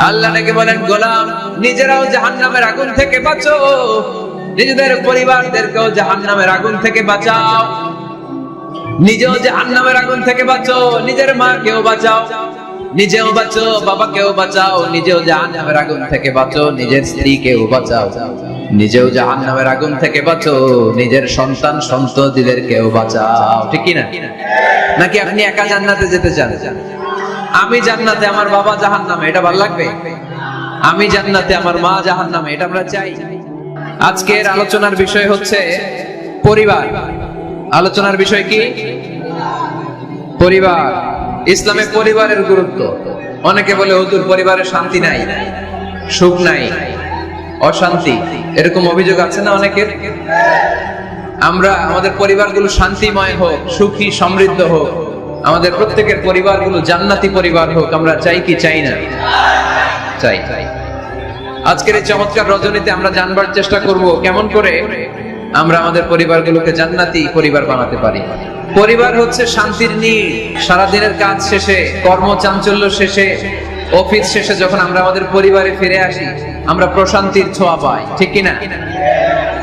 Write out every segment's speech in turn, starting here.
আল্লাহ নাকি বলেন, গোলাম নিজেরাও জাহান্নামের আগুন থেকে বাঁচো, নিজেদের পরিবারদেরকেও জাহান্নামের আগুন থেকে বাঁচাও। নিজেও জাহান্নামের আগুন থেকে বাঁচো, নিজের মাকেও বাঁচাও, নিজেও বাঁচো, বাবাকেও বাঁচাও, নিজেও জাহান্নামের আগুন থেকে বাঁচো, নিজের স্ত্রীকেও বাঁচাও, নিজেও জাহান্নামের আগুন থেকে বাঁচো, নিজের সন্তান সন্ততিদেরকেও বাঁচাও। ঠিক কি না? নাকি আপনি একা জান্নাতে যেতে চান? আমি জান্নাতে, আমার বাবা জাহান্নামে, এটা ভালো লাগবে? আমি জান্নাতে, আমার মা জাহান্নামে, এটা আমরা চাই? আজকের আলোচনার বিষয় হচ্ছে পরিবার। আলোচনার বিষয় কি? পরিবার। ইসলামে পরিবারের গুরুত্ব। অনেকে বলে, হুজুর পরিবারের শান্তি নাই, সুখ নাই, অশান্তি, এরকম অভিযোগ আছে না অনেকের? আমরা আমাদের পরিবারগুলো শান্তিময় হোক, সুখী সমৃদ্ধ হোক, আমাদের প্রত্যেকের পরিবারগুলো জান্নাতি পরিবার হোক, আমরা চাই কি চাই না? চাই। আজকের এই চমৎকার রজনীতে আমরা জানবার চেষ্টা করব কেমন করে আমরা আমাদের পরিবারগুলোকে জান্নাতি পরিবার বানাতে পারি। পরিবার হচ্ছে শান্তির নীড়। সারাদিনের কাজ শেষে, কর্মচাঞ্চল্য শেষে, অফিস শেষে যখন আমরা আমাদের পরিবারে ফিরে আসি, আমরা প্রশান্তির ছোঁয়া পাই। ঠিক কিনা?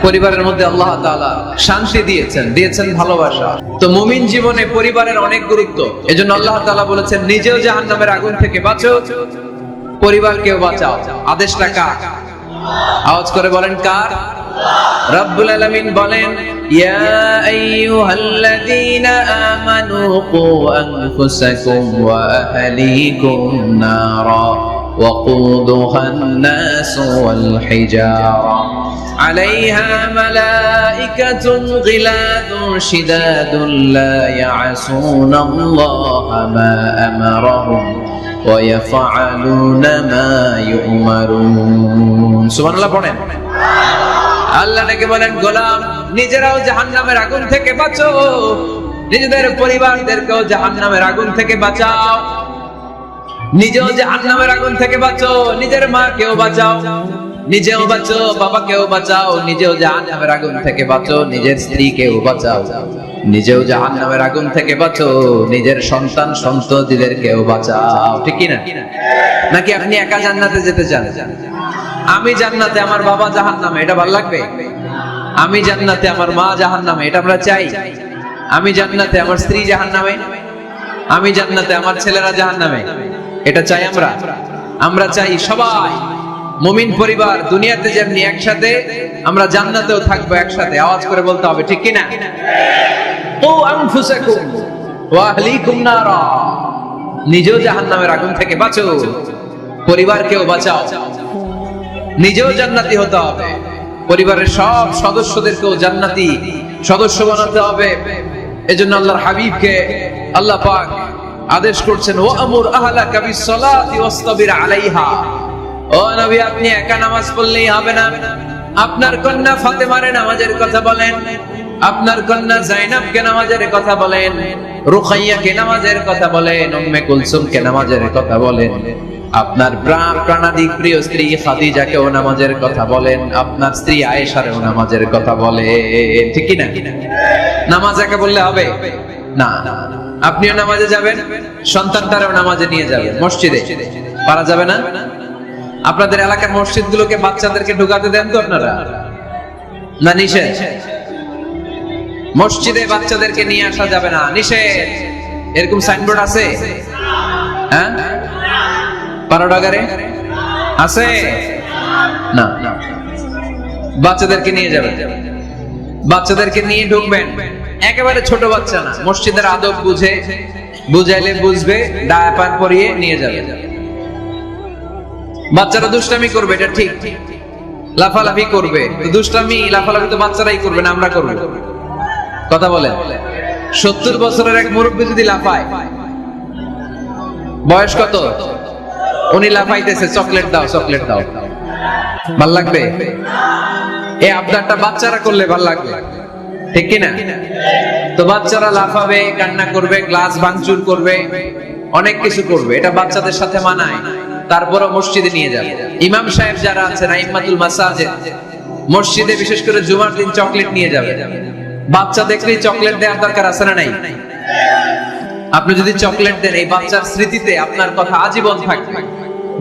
পরিবারের মধ্যে আল্লাহ তাআলা শান্তি দিয়েছেন ভালোবাসা। তো মুমিন জীবনে পরিবারের অনেক গুরুত্ব। এজন্য আল্লাহ তাআলা বলেছেন, নিজেও জাহান্নামের আগুন থেকে বাঁচো, পরিবারকেও বাঁচাও। আদেশটা কার? আওয়াজ করে বলেন, কার? রব্বুল আলামিন বলেন, ইয়া আইয়ুহাল্লাযীনা আমানু কু আনফুসাকুম ওয়া আহলিকুম নারা ওয়াকুদুহান নাস ওয়াল হিজারা আলাইহা মালাইকাতুন গিলাদুন শিদাদুন লা ইয়াসুনাল্লাহা মা আমারাহুম ওয়া ইয়াফআলুনা মা ইউমারুন। সুবহানাল্লাহ পড়েন। আল্লাহ নাকি বলেন, গোলাম নিজেরাও জাহান্নামের আগুন থেকে বাঁচো, নিজেদের পরিবারদেরকেও জাহান্নামের আগুন থেকে বাঁচাও, নিজেও জাহান্নামের আগুন থেকে বাঁচো, নিজের মাকেও বাঁচাও, নিজেও বাঁচো, বাবাকেও বাঁচাও, নিজেও জাহান্নামের আগুন থেকে বাঁচো, নিজের স্ত্রীকেও বাঁচাও, নিজেও জাহান্নামের আগুন থেকে বাঁচো, নিজের সন্তান সন্ততিদেরকেও বাঁচাও। ঠিক কি না? নাকি আপনি একা জান্নাতে যেতে চান? আমি জান্নাতে, আমার বাবা জাহান্নামে, এটা ভালো লাগবে? আমি জান্নাতে, আমার মা জাহান্নামে, এটা আমরা চাই? আমি জান্নাতে, আমার স্ত্রী জাহান্নামে, আমি জান্নাতে, আমার ছেলেরা জাহান্নামে, এটা চাই আমরা? আমরা চাই সবাই মুমিন পরিবার দুনিয়াতে যেমনি একসাথে, আমরা জান্নাতেও থাকবো একসাথে। আওয়াজ করে বলতে হবে, ঠিক কি না? কু আনফুসাকুম ওয়া আহলিকুম নারা, নিজেও জাহান্নামের আগুন থেকে বাঁচো, পরিবারকেও বাঁচাও। নিজেও জান্নাতি হতে হবে, পরিবারের সব সদস্যদেরকেও জান্নাতি সদস্য বানাতে হবে। এজন্য আল্লাহর হাবিবকে আল্লাহ পাক আদেশ করছেন, ওয়ামুর আহলাকা বিসসালাতি ওয়াসতাবির আলাইহা। ও নবী, আপনি একা নামাজ পড়লেই হবে না, আপনার কন্যা ফাতেমার নামাজের কথা বলেন, আপনার কন্যা জাইনাবকে নামাজের কথা বলেন, রুকাইয়াকে নামাজের কথা বলেন, উম্মে কুলসুমকে নামাজের কথা বলেন, আপনার প্রাণাদি প্রিয় স্ত্রী খাদিজাকেও নামাজের কথা বলেন, আপনার স্ত্রী আয়েশারও নামাজের কথা বলেন। ঠিক কি না? নামাজ একা বললে হবে না। আপনিও নামাজে যাবেন, সন্তানটারও নামাজে নিয়ে যাবেন, মসজিদে। পারা যাবে না? আপনাদের এলাকার মসজিদগুলোকে বাচ্চাদেরকে ঢুকাতে দেন তো আপনারা? না নিষেধ? মসজিদে বাচ্চাদেরকে নিয়ে আসা যাবে না, নিষেধ। এরকম সাইনবোর্ড আছে? হ্যাঁ, পারোডাগারে আছে না? বাচ্চাদেরকে নিয়ে যাবেন, বাচ্চাদেরকে নিয়ে ঢুকবেন, একেবারে ছোট বাচ্চা না, মসজিদের আদব বুঝে, বুঝাইলে বুঝবে, ডায়াপার পরিয়ে নিয়ে যাবে। বাচ্চারা দুষ্টামি করবে, এটা ঠিক, লাফালাফি করবে, দুষ্টামি লাফালাফি তো বাচ্চারাই করবে না, আমরা করব? কথা বলেন। 70 বছরের এক মুরব্বী যদি লাফায়, বয়স কত? উনি লাফাইতেছে, চকলেট দাও, চকলেট দাও, ভাল লাগবে? এই আবদারটা বাচ্চারা করলে ভাল লাগবে, ঠিক কিনা? তো বাচ্চারা লাফাবে, কান্না করবে, গ্লাস ভাঙচুর করবে, অনেক কিছু করবে, এটা বাচ্চাদের সাথে মানায়। তারপরও মসজিদে নিয়ে যাবে। ইমাম সাহেব যারা আছেন, আইম্মাতুল মাসাজিদ, মসজিদে বিশেষ করে জুমার দিন চকলেট নিয়ে যাবে। বাচ্চা দেখলেই চকলেট দেওয়ার দরকার আছে না নাই? আপনি যদি চকলেট দেন, এই বাচ্চার স্মৃতিতে আপনার কথা আজীবন থাকবে।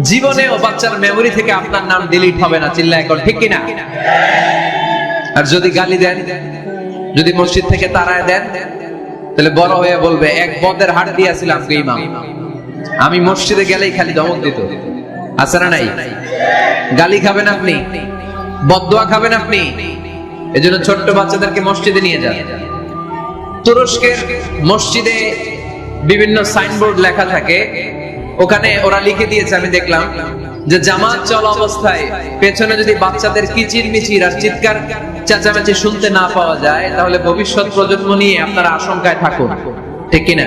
জীবনেও বাচ্চার মেমোরি থেকে আপনার নাম ডিলিট হবে না। চিল্লায় এখন ঠিক কিনা? আর যদি গালি দেন, যদি মসজিদ থেকে তাড়ায় দেন, তাহলে বড় হয়ে বলবে এক বদের হাট দিয়েছিলাম ইমাম, আমি মসজিদে গেলেই খালি ধমক দিত। আছে না নাই? গালি খাবেন আপনি, বদদোয়া খাবেন আপনি। এজন্য ছোট্ট বাচ্চাদেরকে মসজিদে নিয়ে যান। তুরস্কের মসজিদে বিভিন্ন সাইনবোর্ড লেখা থাকে, ওখানে ওরা লিখে দিয়েছে, আমি দেখলাম যে জামাত চলা অবস্থায় পেছনে যদি বাচ্চাদের কিচির মিচির আর চিৎকার চেঁচামেচি শুনতে না পাওয়া যায়, তাহলে ভবিষ্যৎ প্রজন্ম নিয়ে আপনারা আশঙ্কায় থাকুন। ঠিক কিনা?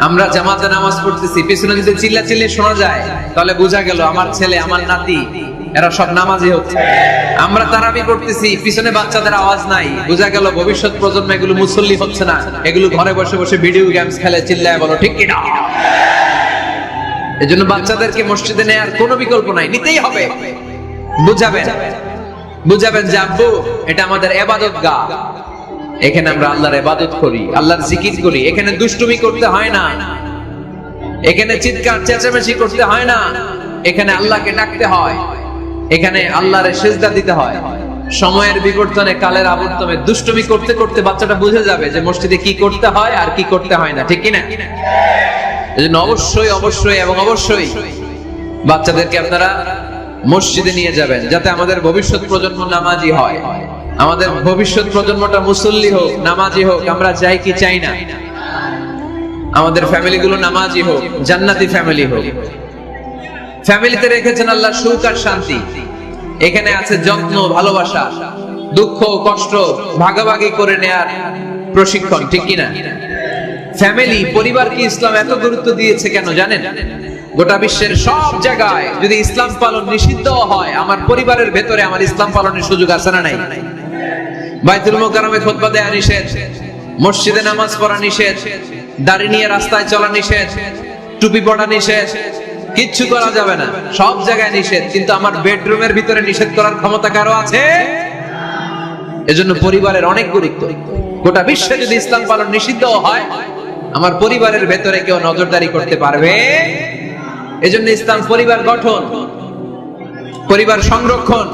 আমরা জামাতে নামাজ পড়তেছি, পিছনে যদি চিল্লাচিল্লি শোনা যায়, তাহলে বোঝা গেল আমার ছেলে, আমার নাতি, এরা সব নামাজি হচ্ছে। আমরা তারাবি পড়তেছি, পিছনে বাচ্চাদের আওয়াজ নাই, বোঝা গেল ভবিষ্যৎ প্রজন্ম এগুলো মুসল্লি হচ্ছে না, এগুলো ঘরে বসে বসে ভিডিও গেমস খেলে। চিল্লায় বলো ঠিক কিনা? এজন্য বাচ্চাদেরকে মসজিদে নেয়ার কোনো বিকল্প নাই, নিতেই হবে। বুঝাবেন যে আব্বু, এটা আমাদের ইবাদত গাহ, এখানে আমরা আল্লাহর ইবাদত করি, আল্লাহর জিকির করি, এখানে দুষ্টুমি করতে হয় না, এখানে চিৎকার চেঁচামেচি করতে হয় না, এখানে আল্লাহকে ডাকতে হয়, এখানে আল্লাহর সিজদা দিতে হয়। সময়ের বিবর্তনে, কালের আবর্তনে দুষ্টুমি করতে করতে বাচ্চাটা বুঝে যাবে যে মসজিদে কি করতে হয় আর কি করতে হয় না। ঠিক কিনা? এজন্য অবশ্যই অবশ্যই এবং অবশ্যই বাচ্চাদেরকে আপনারা মসজিদে নিয়ে যাবেন, যাতে আমাদের ভবিষ্যৎ প্রজন্ম নামাজি হয়, আমাদের ভবিষ্যৎ প্রজন্মটা মুসল্লি হোক, নামাজি হোক। আমরা চাই কি চাই না? আমাদের ফ্যামিলিগুলো নামাজি হোক, জান্নাতি ফ্যামিলি হোক। ফ্যামিলিতে রেখেছেন আল্লাহ সুখ আর শান্তি, এখানে আছে যত্ন, ভালোবাসা, দুঃখ কষ্ট ভাগাভাগি করে নেয়ার প্রশিক্ষণ। ঠিক কিনা? ফ্যামিলি, পরিবারকে ইসলাম এত গুরুত্ব দিয়েছে কেন জানেন? গোটা বিশ্বের সব জায়গায় যদি ইসলাম পালন নিষিদ্ধ হয়, আমার পরিবারের ভেতরে আমার ইসলাম পালনের সুযোগ আছে না নাই? বাইতুল মুকাররমে খুতবা দেয়া নিষেধ, মসজিদে নামাজ পড়া নিষেধ, দাড়ি নিয়ে রাস্তায় চলা নিষেধ, টুপি পড়া নিষেধ, কিচ্ছু করা যাবে না, সব জায়গায় নিষেধ। কিন্তু আমার বেডরুমের ভিতরে নিষেধ করার ক্ষমতা কারো আছে? এজন্য পরিবারের অনেক গুরুত্ব। গোটা বিশ্বে যদি ইসলাম পালন নিষিদ্ধ হয়, আমার পরিবারের ভেতরে কেউ নজরদারি করতে পারবে? এজন্য ইসলাম পরিবার গঠন, পরিবার সংরক্ষণ,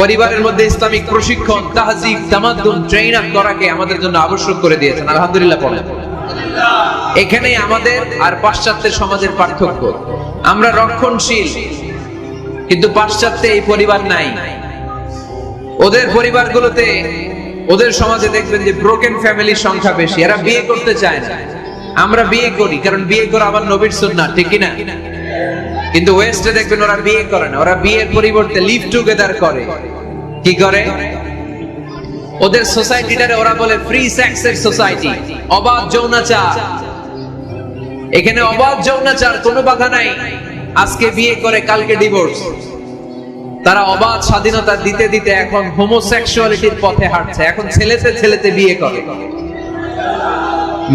পরিবারের মধ্যে ইসলামিক প্রশিক্ষণ, তাহজিব, তামাদ্দুন, ট্রেইন আপ করাকে আমাদের জন্য আবশ্যক করে দিয়েছেন। আলহামদুলিল্লাহ পড়েন। এখানে আমাদের আর পাশ্চাত্যের সমাজের পার্থক্য। আমরা রক্ষণশীল, কিন্তু পাশ্চাত্যে এই পরিবার নাই। ওদের পরিবারগুলোতে, ওদের সমাজে দেখবেন যে ব্রোকেন ফ্যামিলির সংখ্যা বেশি, এরা বিয়ে করতে চায় না। আমরা বিয়ে করি, কারণ বিয়ে করা আবার নবীর সুন্নাহ। ঠিক কিনা? কিন্তু ওয়েস্টে দেখবেন ওরা বিয়ে করে না, ওরা বিয়ের পরিবর্তে লিভ টুগেদার করে। কি করে? ওদের সোসাইটিটারে ওরা বলে ফ্রি সেক্সের সোসাইটি, অবাধ যৌনাচার। এখানে অবাধ যৌনাচার, কোনো বাধা নাই। আজকে বিয়ে করে কালকে ডিভোর্স। তারা অবাধ স্বাধীনতা দিতে দিতে এখন হোমোসেক্সুয়ালিটির পথে হাঁটছে। এখন ছেলেতে ছেলেতে বিয়ে করে,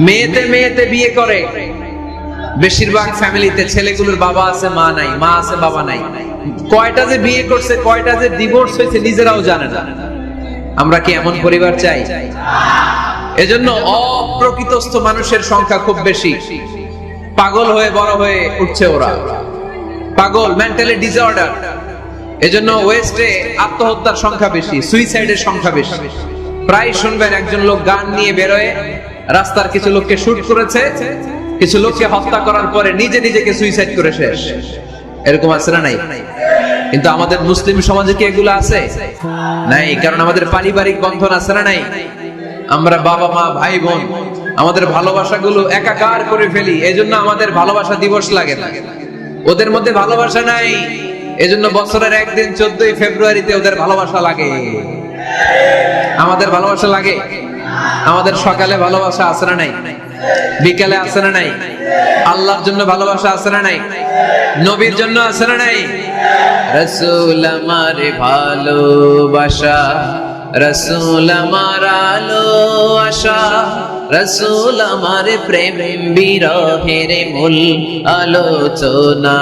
মেয়েতে মেয়েতে বিয়ে করে। বেশিরভাগ ফ্যামিলিতে ছেলেগুলোর বাবা আছে, মা নাই, মা আছে, বাবা নাই। কয়টা যে বিয়ে করছে, কয়টা যে ডিভোর্স হয়েছে নিজেরাও জানে না। আমরা কি এমন পরিবার চাই? এজন্য অপ্রকৃতস্থ মানুষের সংখ্যা খুব বেশি। পাগল হয়ে বড় হয়ে উঠছে ওরা, পাগল, মেন্টালি ডিসঅর্ডার। এজন্য ওয়েস্টে আত্মহত্যার সংখ্যা বেশি, সুইসাইডের সংখ্যা বেশি। প্রায় শুনবেন একজন লোক গান নিয়ে বেরোয়, রাস্তার কিছু লোককে শুট করেছে, কিছু লোককে হত্যা করার পরে নিজে নিজেকে সুইসাইড করে শেষ। এরকম আছে না নাই? কিন্তু আমাদের মুসলিম সমাজে কি এগুলো আছে? নাই। কারণ আমাদের পারিবারিক বন্ধন আছে না নাই? আমরা বাবা মা ভাই বোন আমাদের ভালোবাসাগুলো একাকার করে ফেলি। এজন্য আমাদের ভালোবাসা দিবস লাগে না। ওদের মধ্যে ভালোবাসা নাই, এজন্য বছরের একদিন 14 ফেব্রুয়ারিতে ওদের ভালোবাসা লাগে। আমাদের ভালোবাসা লাগে? আমাদের সকালে ভালোবাসা আছে না নাই? বিকালে আছে না নাই? আল্লাহর জন্য ভালোবাসা আছে না নাই? নবীর জন্য আছে না নাই? রাসূল আমার ভালোবাসা, রাসূল আমার আলো আশা, রাসূল আমার প্রেম বিরহের মূল আলোচনা,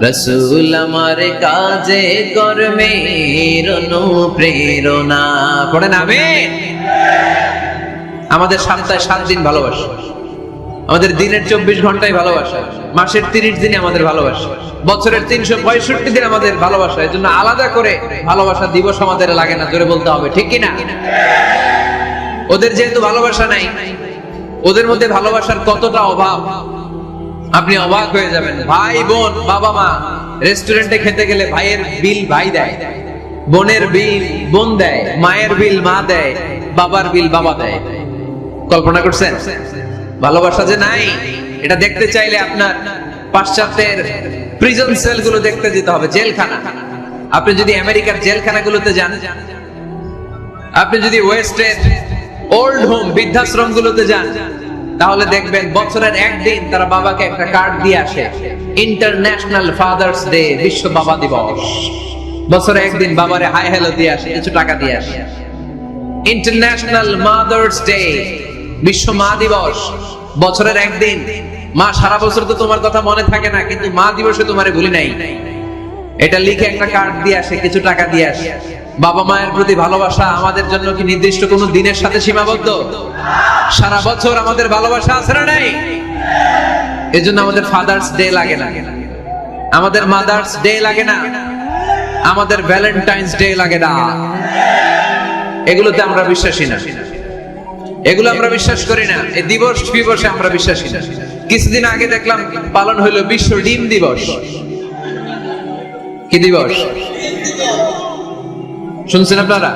রাসূল আমার কাজে কর্মের অনুপ্রেরণা। পড়েন আমিন। আমাদের সপ্তাহে 7 দিন ভালোবাসা, আমাদের দিনের 24 ঘন্টায় ভালোবাসা, মাসের 30 দিনে আমাদের ভালোবাসা, বছরের 365 দিন আমাদের ভালোবাসা। এর জন্য আলাদা করে ভালোবাসা দিবস আমাদের লাগে না, জোরে বলতে হবে, ঠিক কিনা? ওদের যেহেতু ভালোবাসা নাই, ওদের মধ্যে ভালোবাসার কতটা অভাব আপনি অবাক হয়ে যাবেন। ভাই বোন, বাবা মা রেস্টুরেন্টে খেতে গেলে ভাইয়ের বিল ভাই দেয়, বোনের বিল বোন দেয়, মায়ের বিল মা দেয়, বাবার বিল বাবা দেয়। কল্পনা করছেন ভালোবাসা যে নাই? এটা দেখতে চাইলে আপনার পাশ্চাত্যের প্রিজন সেল গুলো দেখতে যেতে হবে, জেলখানা। আপনি যদি আমেরিকার জেলখানাগুলোতে যান, আপনি যদি ওয়েস্টের ওল্ড হোম বৃদ্ধাশ্রম গুলোতে যান, তাহলে দেখবেন বছরের একদিন তারা বাবাকে একটা কার্ড দিয়ে আসে, ইন্টারন্যাশনাল ফাদার্স ডে, বিশ্ব বাবা দিবস। বছরে একদিন বাবারে হাই হ্যালো দিয়ে আসে, কিছু টাকা দিয়ে আসে। ইন্টারন্যাশনাল মাদার্স ডে, বিশ্ব মা দিবস। বছরের একদিন। মা সারা বছর তো তোমার কথা মনে থাকে না, কিন্তু মা দিবসে তোমারে ভুলি নাই, এটা লিখে একটা কার্ড দিয়ে আসে, কিছু টাকা দিয়ে আসে। বাবা মায়ের প্রতি ভালোবাসা আমাদের জন্য কি নির্দিষ্ট কোনো দিনের সাথে সীমাবদ্ধ? সারা বছর আমাদের ভালোবাসা আছে না নাই? এজন্য আমাদের ফাদার্স ডে লাগে না, আমাদের মাদার্স ডে লাগে না, আমাদের ভ্যালেন্টাইন্স ডে লাগে না। এগুলোতে আমরা বিশ্বাসী না, এগুলো আমরা বিশ্বাস করি না। এই দিবস দিবসে আমরা বিশ্বাসী না। কিছুদিন আগে দেখলাম পালন হইল বিশ্ব ডিম দিবস। কি দিবস শুনছেন আপনারা?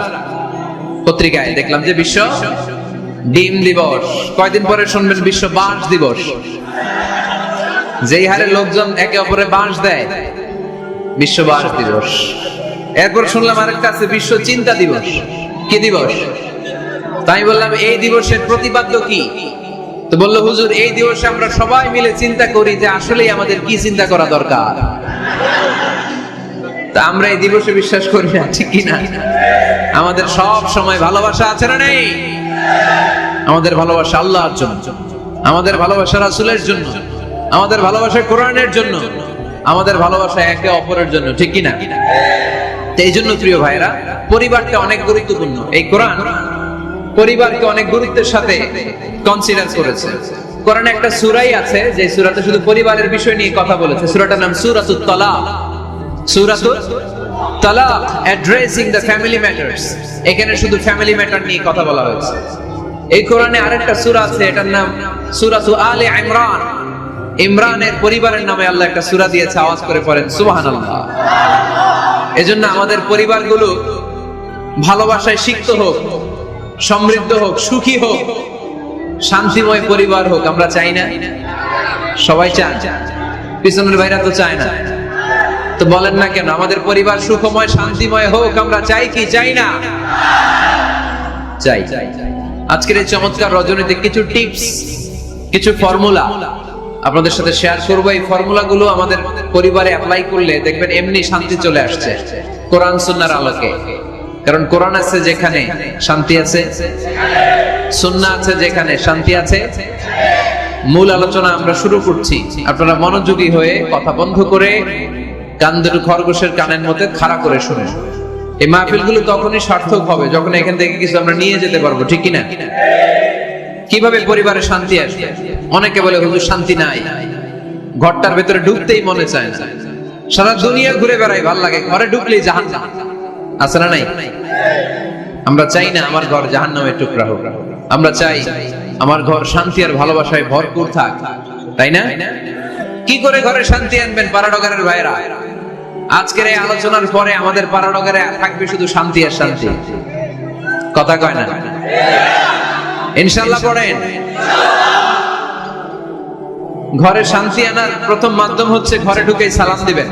পত্রিকায় দেখলাম যে বিশ্ব ডিম দিবস। কয়দিন পরে শুনবেন বিশ্ব বাঁশ দিবস। যেই হারে লোকজন একে অপরে বাঁশ দেয়, বিশ্ব বাঁশ দিবস। এরপর শুনলাম আরেকটা আছে বিশ্ব চিন্তা দিবস। কি দিবস? তাই বললাম এই দিবসের প্রতিপাদ্য কি? তো বললো হুজুর এই দিবসে আমরা সবাই মিলে চিন্তা করি যে আসলেই আমাদের কি চিন্তা করা দরকার। তা আমরা এই দিবসে বিশ্বাস করি না, ঠিক কিনা? আমাদের সব সময় ভালোবাসা আছে না নেই? আমাদের ভালোবাসা আল্লাহর জন্য, আমাদের ভালোবাসা রাসূলের জন্য, আমাদের ভালোবাসা কোরআনের জন্য, আমাদের ভালোবাসা একে অপরের জন্য, ঠিক কিনা? এই জন্য প্রিয় ভাইরা, পরিবারটা অনেক গুরুত্বপূর্ণ। এই কোরআন পরিবারকে অনেক গুরুত্বের সাথে কনসিডার করেছে। কোরআনে একটা সূরাই আছে যে সূরাতে শুধু পরিবারের বিষয় নিয়ে কথা বলেছে। সূরাটার নাম সূরাতুত তালাক। সূরাতুত তালাক, অ্যাড্রেসিং দ্য ফ্যামিলি ম্যাটারস। এখানে শুধু ফ্যামিলি ম্যাটার নিয়ে কথা বলা হয়েছে। এই কোরআনে আরেকটা সূরা আছে, এটার নাম সূরাতু আলে ইমরান। ইমরানের পরিবারের নামে আল্লাহ একটা সূরা দিয়েছে। আওয়াজ করে পড়েন সুবহানাল্লাহ। এজন্য আমাদের পরিবারগুলো ভালোবাসায় সিক্ত হোক, সমৃদ্ধ হোক, সুখী হোক, শান্তিময় পরিবার হোক। আমরা চাই না? সবাই চান? পিছনের ভাইরা তো চায় না। তো বলেন না কেন? আমাদের পরিবার সুখময় শান্তিময় হোক আমরা চাই কি চাই না? চাই। আজকের এই চমৎকার রজনীতে কিছু টিপস, কিছু ফর্মুলা আপনাদের সাথে শেয়ার করবো। এই ফর্মুলাগুলো আমাদের পরিবারে অ্যাপ্লাই করলে দেখবেন এমনি শান্তি চলে আসছে কোরআন সুন্নাহর আলোকে। কারণ কোরআন আছে যেখানে শান্তি আছে, সুন্নাহ আছে যেখানে শান্তি আছে। মূল আলোচনা আমরা শুরু করছি। আপনারা মনোযোগী হয়ে কথা বন্ধ করে কান দুটো খরগোশের কানের মধ্যে খাড়া করে শুনেন। এই মাহফিলগুলো তখনই সার্থক হবে যখন এখান থেকে কিছু আমরা নিয়ে যেতে পারবো, ঠিক কিনা? কিভাবে পরিবারে শান্তি আসবে? অনেকে বলে হুজুর শান্তি নাই, ঘরটার ভেতরে ঢুকতেই মনে চায় না, সারা দুনিয়া ঘুরে বেড়াই, ভাল লাগে, ঘরে ঢুকলেই জাহান্নাম। আছে না নাই? আমরা চাই না আমার ঘর জাহান্নামের টুকরা হোক। আমরা চাই আমার ঘর শান্তি আর ভালোবাসায় ভরপুর থাক, তাই না? কি করে ঘরে শান্তি আনবেন পাড়াডগারের ভাইরা? আজকের এই আলোচনার পরে আমাদের পাড়াডগারে থাকবে শুধু শান্তি আর শান্তি। কথা কয় না? ইনশাআল্লাহ পড়েন। ঘরে শান্তি আনার প্রথম মাধ্যম হচ্ছে ঘরে ঢুকেই সালাম দিবেন।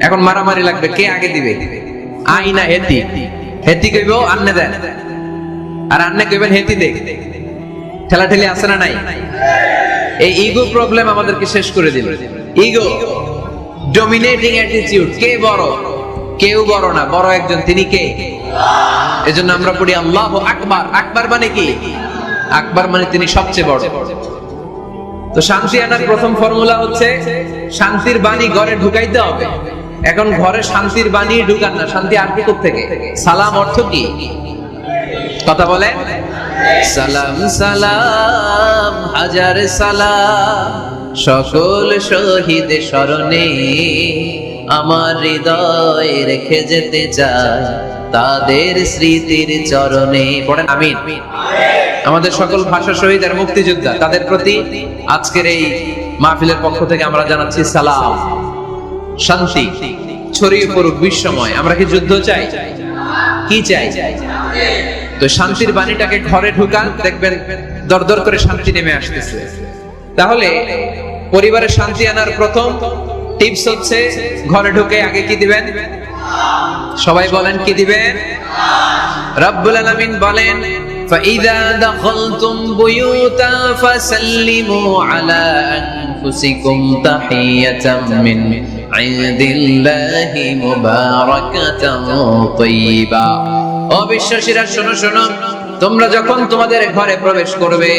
এখন মারামারি লাগবে, কে আগে দিবে? আই না হেতি? হেতি কইব আন্নে দেন, আর আন্নে কইবেন হেতি দে। ঠেলাঠেলি আছে না নাই? এই ইগো প্রবলেম আমাদেরকে শেষ করে দিল। Ego, dominating attitude. কে বড়? কেউ বড় না, বড় একজন, তিনি কে? এজন্য আমরা পড়ি আল্লাহু আকবার। আকবার মানে কি? আকবার মানে তিনি সবচেয়ে বড়। তো শান্তি আনার প্রথম ফর্মুলা হচ্ছে শান্তির বাণী ঘরে ঢুকাইতে হবে। এখন ঘরে শান্তির বাণী ঢুকান না, শান্তি আসবে কোথা থেকে? সালাম অর্থ কি? কথা বলে? সালাম সালাম হাজার সালাম সকল শহীদ স্মরণে আমার হৃদয় রেখে যেতে চাই তাদের স্মৃতির চরণে। পড়েন আমিন। আমাদের সকল ভাষা শহীদ আর মুক্তিযোদ্ধা তাদের প্রতি আজকের এই মাহফিলের পক্ষ থেকে আমরা জানাচ্ছি সালাম। শান্তি ছড়িয়ে পড়ুক বিশ্বময়। আমরা কি যুদ্ধ চাই? কি চাই? তো শান্তির বাণীটাকে ঘরে ঢুকান, দেখবেন দরদর করে শান্তি নেমে আসতেছে। তাহলে পরিবারে শান্তি আনার প্রথম টিপস হচ্ছে ঘরে ঢুকে আগে কি দিবেন? সবাই বলেন কি দিবেন? রব্বুল আলামিন বলেন فَإِذَا دَخَلْتُمْ بُيُوتًا فَسَلِّمُوا عَلَى أَنفُسِكُمْ تَحِيَّةً مِّنْ عِندِ اللَّهِ مُبَارَكَةً طَيِّبَةً। ও বিশ্বাসীরা শোনো শোনো, তোমরা যখন তোমাদের ঘরে প্রবেশ করবে,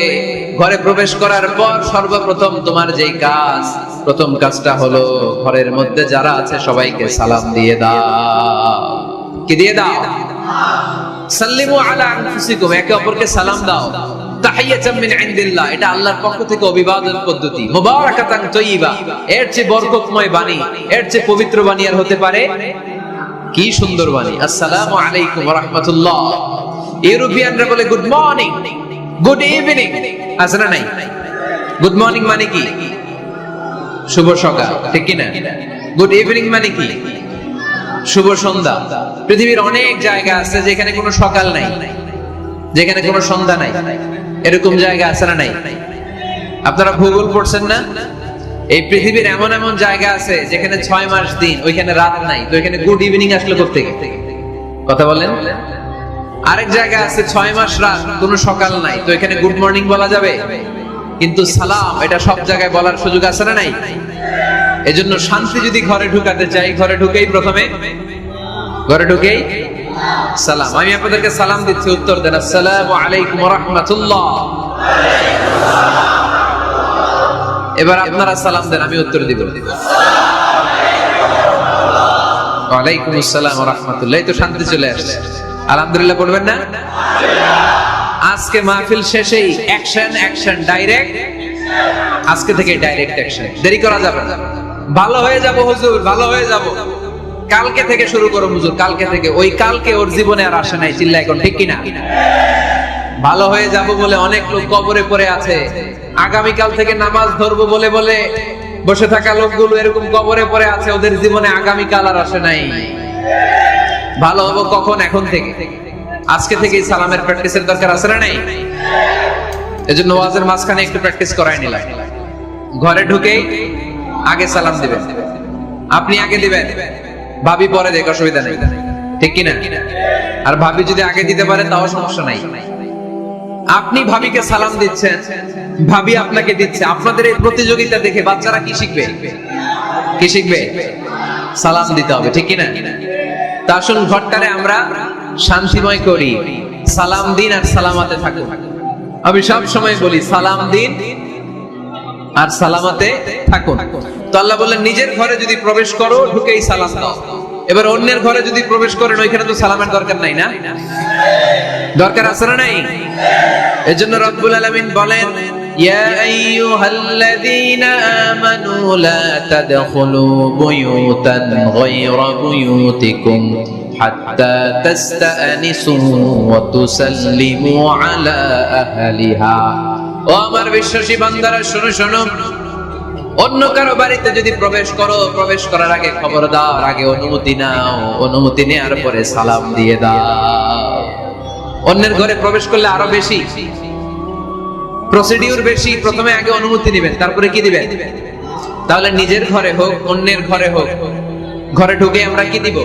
ঘরে প্রবেশ করার পর সর্বপ্রথম তোমার যেই কাজ, প্রথম কাজটা হলো ঘরের মধ্যে যারা আছে সবাইকে সালাম দিয়ে দাও। কি দিয়ে দাও? সাল্লিমু আলা আনফুসিকুম, একে অপরকে সালাম দাও। তাহিয়াতাম মিন ইনদিল্লাহ, এটা আল্লাহর পক্ষ থেকে অভিবাদন পদ্ধতি। মুবারাকাতান তাইয়্যিবা, এর চেয়ে বরকতময় বাণী, এর চেয়ে পবিত্র বাণী আর হতে পারে? কি সুন্দর বাণী! আসসালামু আলাইকুম ওয়া রাহমাতুল্লাহ। ইউরোপিয়ানরা বলে গুড মর্নিং, গুড ইভিনিং, আছে না নাই? গুড মর্নিং মানে কি? শুভ সকাল, ঠিক কি না? গুড ইভিনিং মানে কি? শুভ সন্ধ্যা। পৃথিবীর অনেক জায়গা আছে যেখানে কোনো সকাল নাই, যেখানে কোনো সন্ধ্যা নাই। এরকম জায়গা আছে না নাই? আপনারা ভূগোল পড়ছেন না? এই পৃথিবীর এমন এমন জায়গা আছে যেখানে 6 মাস দিন, ওইখানে রাত নাই, তো এখানে গুড ইভিনিং আসলে করতে গেছে। কথা বলেন। আরেক জায়গা আছে 6 মাস রাত, কোনো সকাল নাই, তো এখানে গুড মর্নিং বলা যাবে? কিন্তু সালাম এটা সব জায়গায় বলার সুযোগ আছে না নাই? এজন্য শান্তি যদি ঘরে ঢুকাতে চাই, ঘরে ঢুকেই প্রথমে সালাম। আমি আপনাদেরকে সালাম দিচ্ছি, উত্তর দেন। আসসালামু আলাইকুম ওয়া রাহমাতুল্লাহ। এবার আপনারা সালাম দেন, আমি উত্তর দিব। ওয়া আলাইকুম আসসালাম ওয়া রাহমাতুল্লাহ। এই তো শান্তি চলে আসছে। আলহামদুলিল্লাহ পড়বেন না? আজকে মাহফিল শেষেই অ্যাকশন অ্যাকশন, ডাইরেক্ট। আজকে থেকে ডাইরেক্ট অ্যাকশন, দেরি করা যাবে না। ভালো হয়ে যাব হুজুর, ভালো হয়ে যাব, কালকে থেকে শুরু করো হুজুর, কালকে থেকে। ওই কালকে ওর জীবনে আর আসে নাই, চিল্লা এখন, ঠিক কিনা? ভালো হয়ে যাব বলে অনেক লোক কবরে পড়ে আছে। আগামীকাল থেকে নামাজ ধরবো বলে বলে বসে থাকা লোকগুলো এরকম কবরে পড়ে আছে, ওদের জীবনে আগামীকাল আর আসে নাই। ভালো হবো কখন? এখন থেকে, আজকে থেকেই সালামের প্র্যাকটিসের দরকার আছে না নাই? এজন্য ওয়াজের মাঝখানে একটু প্র্যাকটিস করাই নিলাম। ঘরে ঢুকেই আগে সালাম দিবেন, আপনি আগে দিবেন, ভাবি পরে দেখ, অসুবিধা নেই, ঠিক কিনা? আর ভাবি যদি আগে দিতে পারে তাও সমস্যা নাই। আপনি ভাবিকে সালাম দিচ্ছেন, ভাবি আপনাকে দিচ্ছে। আপনাদের এই প্রতিযোগিতা দেখে বাচ্চারা কি শিখবে? কি শিখবে? সালাম দিতে হবে, ঠিক কিনা? তা আসুন ঘরটারে আমরা শান্তিময় করি। সালাম দিন আর সালামাতে থাকুন। আমি সব সময় বলি সালাম দিন আর সালামাতে থাকুন। তো আল্লাহ বললেন নিজের ঘরে যদি প্রবেশ করো ঢুকেই সালাম দাও। এবার অন্যের ঘরে যদি প্রবেশ করেন ওইখানে তো সালামের দরকার নাই, না? দরকার আছে না নাই? এজন্য রব্বুল আলামিন বলেন ইয়া আইয়ুহাল্লাযীনা আমানু লা তাদখুলু বুয়ুতান গায়রা বুয়ুতিকুম হাত্তা তাস্তানিসু ওয়া তুসাল্লিমু আলা আহলিহা। ও আমার বিশ্বাসী বান্দারা শোনো শোনো, অন্য কারো বাড়িতে যদি প্রবেশ করো, প্রবেশ করার আগে খবরদার আগে অনুমতি নাও, অনুমতি নেওয়ার পরে সালাম দিয়ে দাও। অন্যের ঘরে প্রবেশ করলে আরো বেশি প্রসিডিউর, বেশি। প্রথমে আগে অনুমতি নেবেন, তারপরে কি দিবেন? তাহলে নিজের ঘরে হোক অন্যের ঘরে হোক, ঘরে ঢুকে আমরা কি দিব?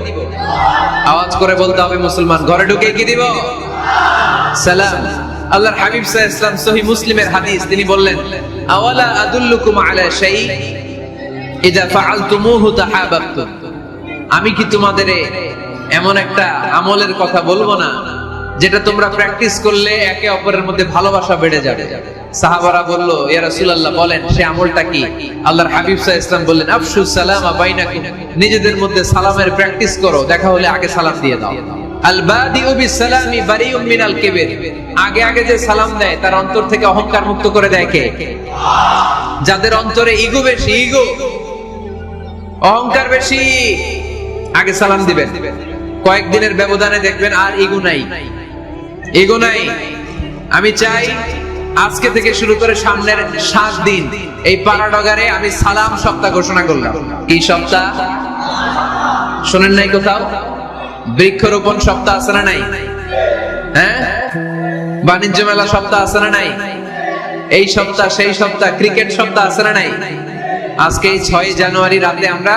আওয়াজ করে বলতে হবে মুসলমান, ঘরে ঢুকে কি দিব? সালাম। আল্লাহর হাবিব সাল্লাল্লাহু আলাইহি ওয়াসাল্লাম সহিহ মুসলিমের হাদিস, তিনি বললেন আওয়ালা আদুল্লুকুম আলা শাই ইযা ফাআলতুমুহু তাহাবাবতুম। আমি কি তোমাদের এমন একটা আমলের কথা বলবো না যেটা তোমরা প্র্যাকটিস করলে একে অপরের মধ্যে ভালোবাসা বেড়ে যাবে? সাহাবারা বলল ইয়া রাসূলুল্লাহ বলেন সে আমলটা কি? আল্লাহর হাবিব সাল্লাল্লাহু আলাইহি ওয়াসাল্লাম বললেন আফশুস সালামা বাইনাকুম, নিজেদের মধ্যে সালামের প্র্যাকটিস করো, দেখা হলে আগে সালাম দিয়ে দাও। আল বাদিউ বিসসালামি বারিউম মিনাল কিবর, আগে আগে যে সালাম দেয় তার অন্তর থেকে অহংকার মুক্ত করে দেয় কে? যাদের অন্তরে ইগো বেশি, ইগো অহংকার বেশি, আগে সালাম দিবেন। কয়েকদিনের ব্যবধানে দেখবেন আর ইগো নাই, ইগো নাই। আমি চাই আজকে থেকে শুরু করে সামনের 7 দিন এই পাড়াডগারে আমি সালাম সপ্তাহ ঘোষণা করলাম। কি সপ্তাহ? শোনেন নাই কোথাও? বৃক্ষরোপণ সপ্তাহ আছে না নাই? হ্যাঁ, বাণিজ্য মেলা সপ্তাহ আছে না নাই? এই সপ্তাহ সেই সপ্তাহ, ক্রিকেট সপ্তাহ আছে না নাই? আজকে এই 6 জানুয়ারি রাতে আমরা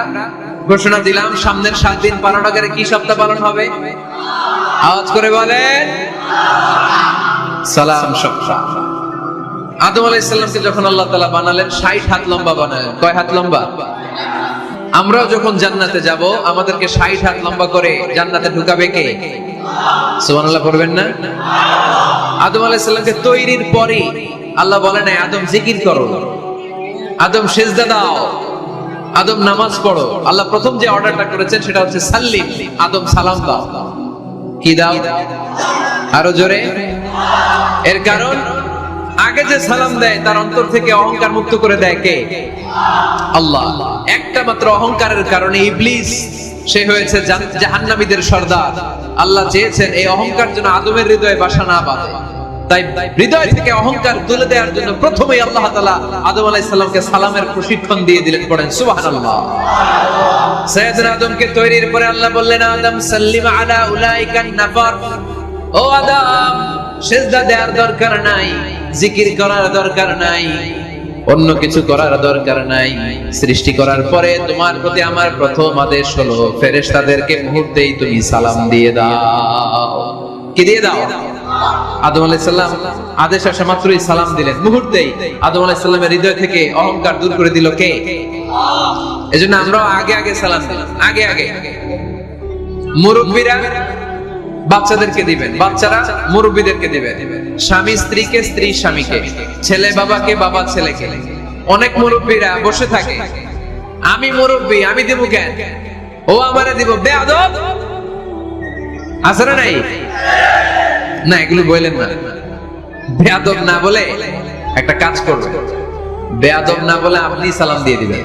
ঘোষণা দিলাম সামনের 7 দিন পাড়াডগারে কি সপ্তাহ পালন হবে? আওয়াজ করে বলেন, সালাম সপ্তাহ। আদম আলাইহিস সালামকে যখন আল্লাহ তাআলা বানালেন 60 হাত লম্বা বানালেন। কয় হাত লম্বা? আমরাও যখন জান্নাতে যাব আমাদেরকে 60 হাত লম্বা করে জান্নাতে ঢুকাবে কে? সুবহানাল্লাহ পড়বেন না? আদম আলাইহিস সালামকে তৈরির পরে আল্লাহ বলেন, আদম জিকির করো, আদম সিজদা দাও, আদম নামাজ পড়ো। আল্লাহ প্রথম যে অর্ডারটা করেছেন সেটা হচ্ছে সাল্লিম, আদম সালাম দাও। কি দাও? আরো জোরে। এর কারণ আগে যে সালাম দেয় তার অন্তর থেকে অহংকার মুক্ত করে দেয় কে? আল্লাহ। একটা মাত্র অহংকারের কারণে ইবলিস সে হয়েছে জাহান্নামীদের সর্দার। আল্লাহ চেয়েছেন এই অহংকার যেন আদমের হৃদয়ে বাসা না বাঁধে, তাই হৃদয় থেকে অহংকার তুলে দেওয়ার জন্য প্রথমেই আল্লাহ তাআলা আদম আলাইহিস সালামকে সালামের প্রশিক্ষণ দিয়ে দিলেন। পড়েন সুবহানাল্লাহ। সাইয়েদনা আদমকে তৈরির পরে আল্লাহ বললেন, আদম সাল্লিম আলা উলাইকান নাফার, ও আদম সিজদা দেওয়ার দরকার নাই, জিকির করার দরকার নাই, অন্য কিছু করার দরকার নাই। সৃষ্টি করার পরে তোমার প্রতি আমার প্রথম আদেশ হলো ফেরেশতাদেরকে মুহূর্তেই তুমি সালাম দিয়ে দাও। কি দিয়ে দাও? আদম আলাইহিস সালাম আদেশ আসা মাত্রই সালাম দিলেন, মুহূর্তেই আদম আলাইহিস সালামের হৃদয় থেকে অহংকার দূর করে দিল কে? এজন্য আমরা আগে আগে সালাম দিলাম, আগে আগে। মুরব্বিরা বাচ্চাদেরকে দিবেন, বাচ্চারা মুরব্বিদেরকে দিবেন, স্বামী স্ত্রীকে, স্ত্রী স্বামীকে, ছেলে বাবাকে, বাবা ছেলেকে। অনেক মুরব্বিরা বসে থাকে, আমি মুরব্বি আমি দিব কেন, ও আমারে দিব, বেয়াদব। আছে না নাই? না, এগুলো বললেন না। বেয়াদব না বলে একটা কাজ করবেন, বেয়াদব না বলে আপনি সালাম দিয়ে দিবেন।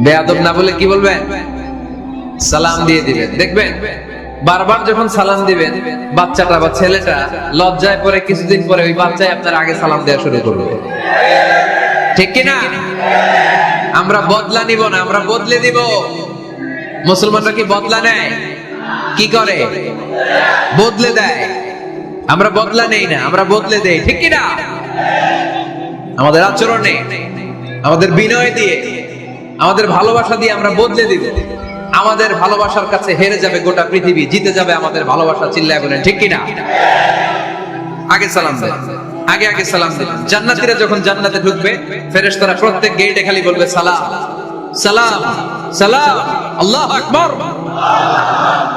বেয়াদব না বলে কি বলবেন? সালাম দিয়ে দিবেন। দেখবেন বারবার যখন সালাম দিবেন বাচ্চাটা বা ছেলেটা লজ্জায় পরে কিছুদিন পরে ওই বাচ্চাই আপনার আগে সালাম দেওয়া শুরু করবে। ঠিক কি না? আমরা বদলা নিব না, আমরা বদলে দিব। মুসলমানরা কি বদলা নেয়? কি করে? বদলে দেয়। আমরা বদলা নেই না, আমরা বদলে দেই। ঠিক কি না? আমাদের আচরণে, আমাদের বিনয় দিয়ে, আমাদের ভালোবাসা দিয়ে আমরা বদলে দিব। আমাদের ভালোবাসার কাছে হেরে যাবে গোটা পৃথিবী, জিতে যাবে আমাদের ভালোবাসা। চিল্লায় বলেন ঠিক কিনা? আগে সালাম দেন, আগে আগে সালাম দেন। জান্নাতীরা যখন জান্নাতে ঢুকবে ফেরেশতারা প্রত্যেক গেটে খালি বলবে সালাম সালাম সালাম, আল্লাহু আকবার।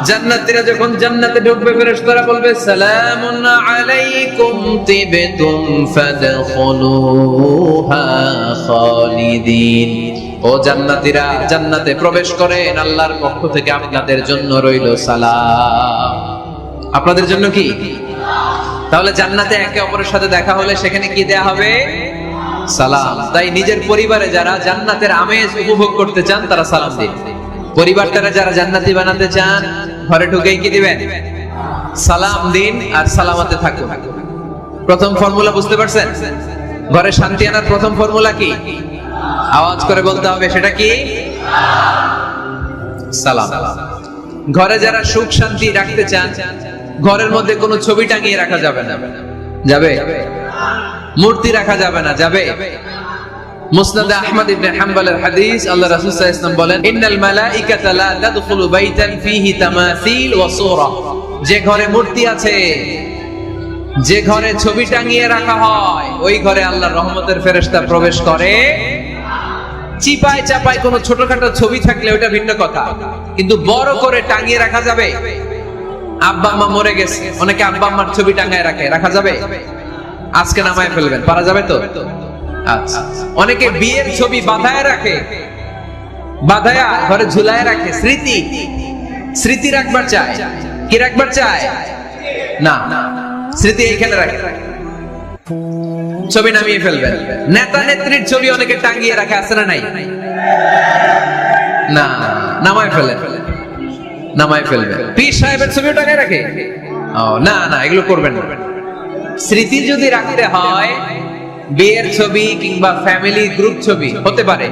জান্নাতীরা যখন জান্নাতে ঢুকবে ফেরেশতারা বলবে সালামুন আলাইকুম তিবতুম ফাদখুলুহা খালিদিন। ও জান্নাতীরা জান্নাতে প্রবেশ করেন, আল্লাহর পক্ষ থেকে আপনাদের জন্য রইল সালাম। আপনাদের জন্য কি? তাহলে জান্নাতে একে অপরের সাথে দেখা হলে সেখানে কি দেয়া হবে? সালাম। তাই নিজের পরিবারে যারা জান্নাতের আমেজ উপভোগ করতে চান তারা সালাম দিন। পরিবারটারে যারা জান্নাতি বানাতে চান ঘরে ঢুকেই কি দিবেন? সালাম দিন আর সালামতে থাকুন। প্রথম ফর্মুলা বুঝতে পারছেন? ঘরে শান্তি আনার প্রথম ফর্মুলা কি? আওয়াজ করে বলতে হবে, সেটা কি? সালাম। ঘরে যারা সুখ শান্তি রাখতে চান ঘরের মধ্যে কোনো ছবি টাঙিয়ে রাখা যাবে না। যাবে? মূর্তি রাখা যাবে না। যাবে? মুসনাদে আহমদ ইবনে হাম্বলের হাদিস, আল্লাহ রাসূল সাল্লাল্লাহু আলাইহি ওয়াসাল্লাম বলেন, ইন্নাল মালাইকাতা লা তাদখুলু বাইতান ফীহি তামাসিল ওয়া সূরা। যে ঘরে মূর্তি আছে, যে ঘরে ছবি টাঙিয়ে রাখা হয়, ওই ঘরে আল্লাহর রহমতের ফেরেশতা প্রবেশ করে। চিপায় চাপায় কোনো ছোটখাটো ছবি থাকলে ওটা ভিন্ন কথা, কিন্তু বড় করে টাঙিয়ে রাখা যাবে? আব্বা আম্মা মরে গেছে, অনেকে আব্বা আম্মার ছবি টাঙায় রাখে, রাখা যাবে? আজকে নামায় ফেলবেন, পারা যাবে তো? আচ্ছা। অনেকে বিয়ের ছবি বাঁধায় রাখে, বাঁধায়া ঘরে ঝুলায় রাখে, স্মৃতি রাখবার চায়। কি রাখবার চায় না, স্মৃতি এইখানে রাখে। ছবি নামিয়ে ফেলবেন। নেতা নেত্রীর ছবি অনেকে টাঙিয়ে রাখে, আছে না নাই? না, নামায় ফেলে, নামায় ফেলবে। পীর সাহেবের ছবিও টাঙিয়ে রাখে? না না, এগুলো করবেন না। স্মৃতি যদি রাখতে হয়, বিয়ের ছবি কিংবা ফ্যামিলি গ্রুপ ছবি হতে পারে,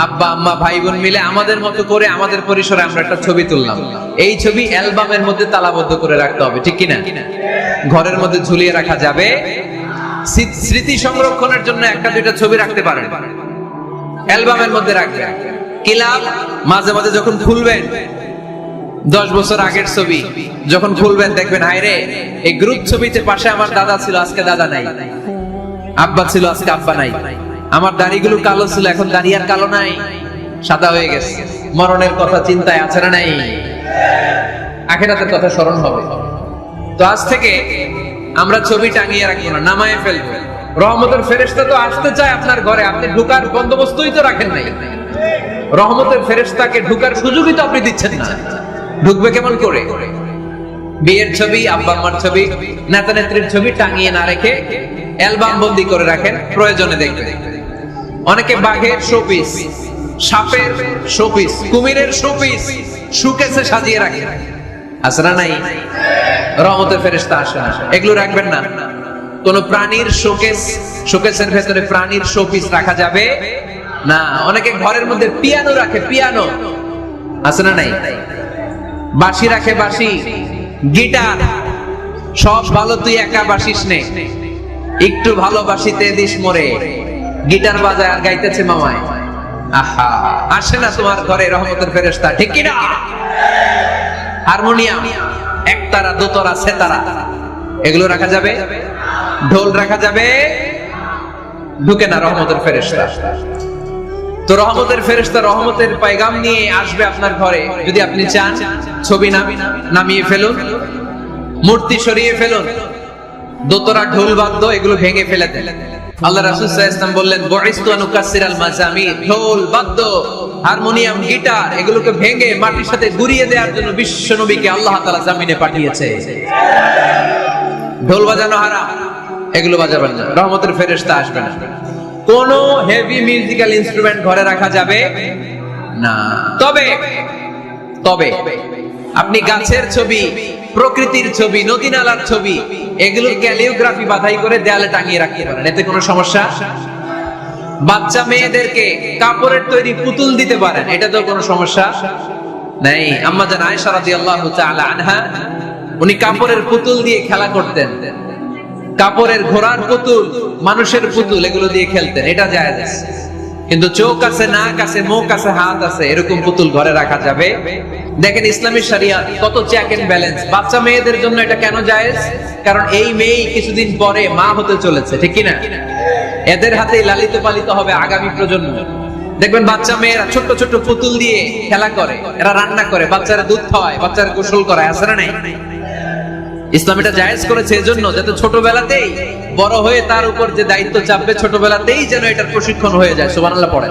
আব্বা আম্মা ভাই বোন মিলে আমাদের মতো করে আমাদের পরিসরে আমরা একটা ছবি তুললাম, এই ছবি অ্যালবামের মধ্যে তালাবদ্ধ করে রাখতে হবে, ঠিক কিনা? ঘরের মধ্যে ঝুলিয়ে রাখা যাবে। স্মৃতি সংরক্ষণের জন্য একটা দুইটা ছবি রাখতে পারেন, অ্যালবামের মধ্যে রাখবেন। কি লাভ? মাঝে মাঝে যখন খুলবেন, 10 বছর আগের ছবি যখন খুলবেন, দেখবেন হায় রে, এই গ্রুপ ছবিতে পাশে আমার দাদা ছিল, আজকে দাদা নাই, আব্বা ছিল, আজকে আব্বা নাই, আমার দাড়িগুলো কালো ছিল, এখন দাড়ি আর কালো নাই, সাদা হয়ে গেছে। মরণের কথা চিন্তায় আছে না নাই? আখিরাতের কথা স্মরণ হবে। তো আজ থেকে আমরা ছবি টাঙিয়ে রাখবো না, নামায়ে ফেলবো। রহমতের ফেরেশতা তো আসতে চায় আপনার ঘরে, আপনি ঢোকার বন্দোবস্তই তো রাখেন নাই। রহমতের ফেরেশতাকে ঢোকার সুযোগই তো আপনি দিচ্ছেন না, ঢুকবে কেমন করে? বিয়ের ছবি, আব্বা আম্মার ছবি, নেতা নেত্রীর ছবি টাঙিয়ে না রেখে অ্যালবাম বন্দি করে রাখেন, প্রয়োজনে দেখবেন। অনেকে বাঘের শোপিস, সাপের শোপিস, কুমিরের শোপিস সুকেসে সাজিয়ে রাখে, আছে না নাই? রহমতের ফেরেশতা আসে না, এগুলো রাখবেন না। কোন প্রাণীর শোকেসের ভেতরে প্রাণীর শোপিস রাখা যাবে না। অনেকে ঘরের মধ্যে পিয়ানো রাখে, পিয়ানো, আছে না নাই? বাঁশি রাখে, বাঁশি, গিটার, সব ভালো, তুই একা বাসিস নে, একটু ভালোবাসিতে দিস মরে, গিটার বাজায় আর গাইতেছে মামায়। আহা, আসে না তোমার ঘরে রহমতের ফেরেশতা, ঠিক কি না? হারমোনিয়াম, একতারা, দোতারা, সেতারা, এগুলো রাখা যাবে? ঢোল রাখা যাবে? ঢুকে না রহমতের ফেরেশতা। তো রহমতের ফেরেশতা রহমতের পয়গাম নিয়ে আসবে আপনার ঘরে। যদি আপনি চান, ছবি নামিয়ে ফেলুন, মূর্তি সরিয়ে ফেলুন, দোতরা, ঢোল বাদ্য এগুলো ভেঙে ফেলে দেন। আল্লাহ রাসূল সাল্লাল্লাহু আলাইহি ওয়াসাল্লাম বললেন, বুইসতু আন উকাসসিরাল মাজামির, ঢোল বাদ্য, হারমোনিয়াম, গিটার এগুলোকে ভেঙে মাটির সাথে গুঁড়িয়ে দেওয়ার জন্য বিশ্ব নবীকে আল্লাহ তাআলা জমিনে পাঠিয়েছে। ঢোল বাজানো হারাম, এগুলো বাজাবেন না, রহমতের ফেরেশতা আসবে না। কোন হেভি মিউজিক্যাল ইনস্ট্রুমেন্ট ঘরে রাখা যাবে না। তবে তবে আপনি গাছের ছবি, প্রকৃতির ছবি, নদী নালার ছবি, এগুলোর ক্যালিওগ্রাফি বাধাই করে দেয়ালে টাঙিয়ে রাখতে পারেন, এতে কোনো সমস্যা। বাচ্চা মেয়েদেরকে কাপড়ের তৈরি পুতুল দিতে পারেন, এটা তো কোনো সমস্যা নাই। আম্মা জান আয়েশা রাদিয়াল্লাহু তাআলা আনহা, উনি কাপড়ের পুতুল দিয়ে খেলা করতেন, কাপড়ের ঘোড়ার পুতুল, মানুষের পুতুল, এগুলো দিয়ে খেলতেন, এটা জায়েজ। কিন্তু চোখ আছে, নাক আছে, মুখ আছে, হাত আছে, এরকম পুতুল ঘরে রাখা যাবে? দেখেন ইসলামী শরিয়াত কত চেক এন্ড ব্যালেন্স। বাচ্চা মেয়েদের জন্য এটা কেন জায়েজ? কারণ এই মেয়ে কিছুদিন পরে মা হতে চলেছে, ঠিক কি না? এদের হাতেই লালিত পালিত হবে আগামী প্রজন্ম। দেখবেন বাচ্চা মেয়েরা ছোট ছোট পুতুল দিয়ে খেলা করে, এরা রান্না করে, বাচ্চারা দুধ খাওয়ায়, বাচ্চারা গোসল করায়, আছে না নাই? ইসলাম এটা জায়েজ করেছে এজন্য, যাতে ছোটবেলাতেই বড় হয়ে তার উপর যে দায়িত্ব চাপবে, ছোটবেলাতেই যেন এটার প্রশিক্ষণ হয়ে যায়। সুবহানাল্লাহ পড়ে,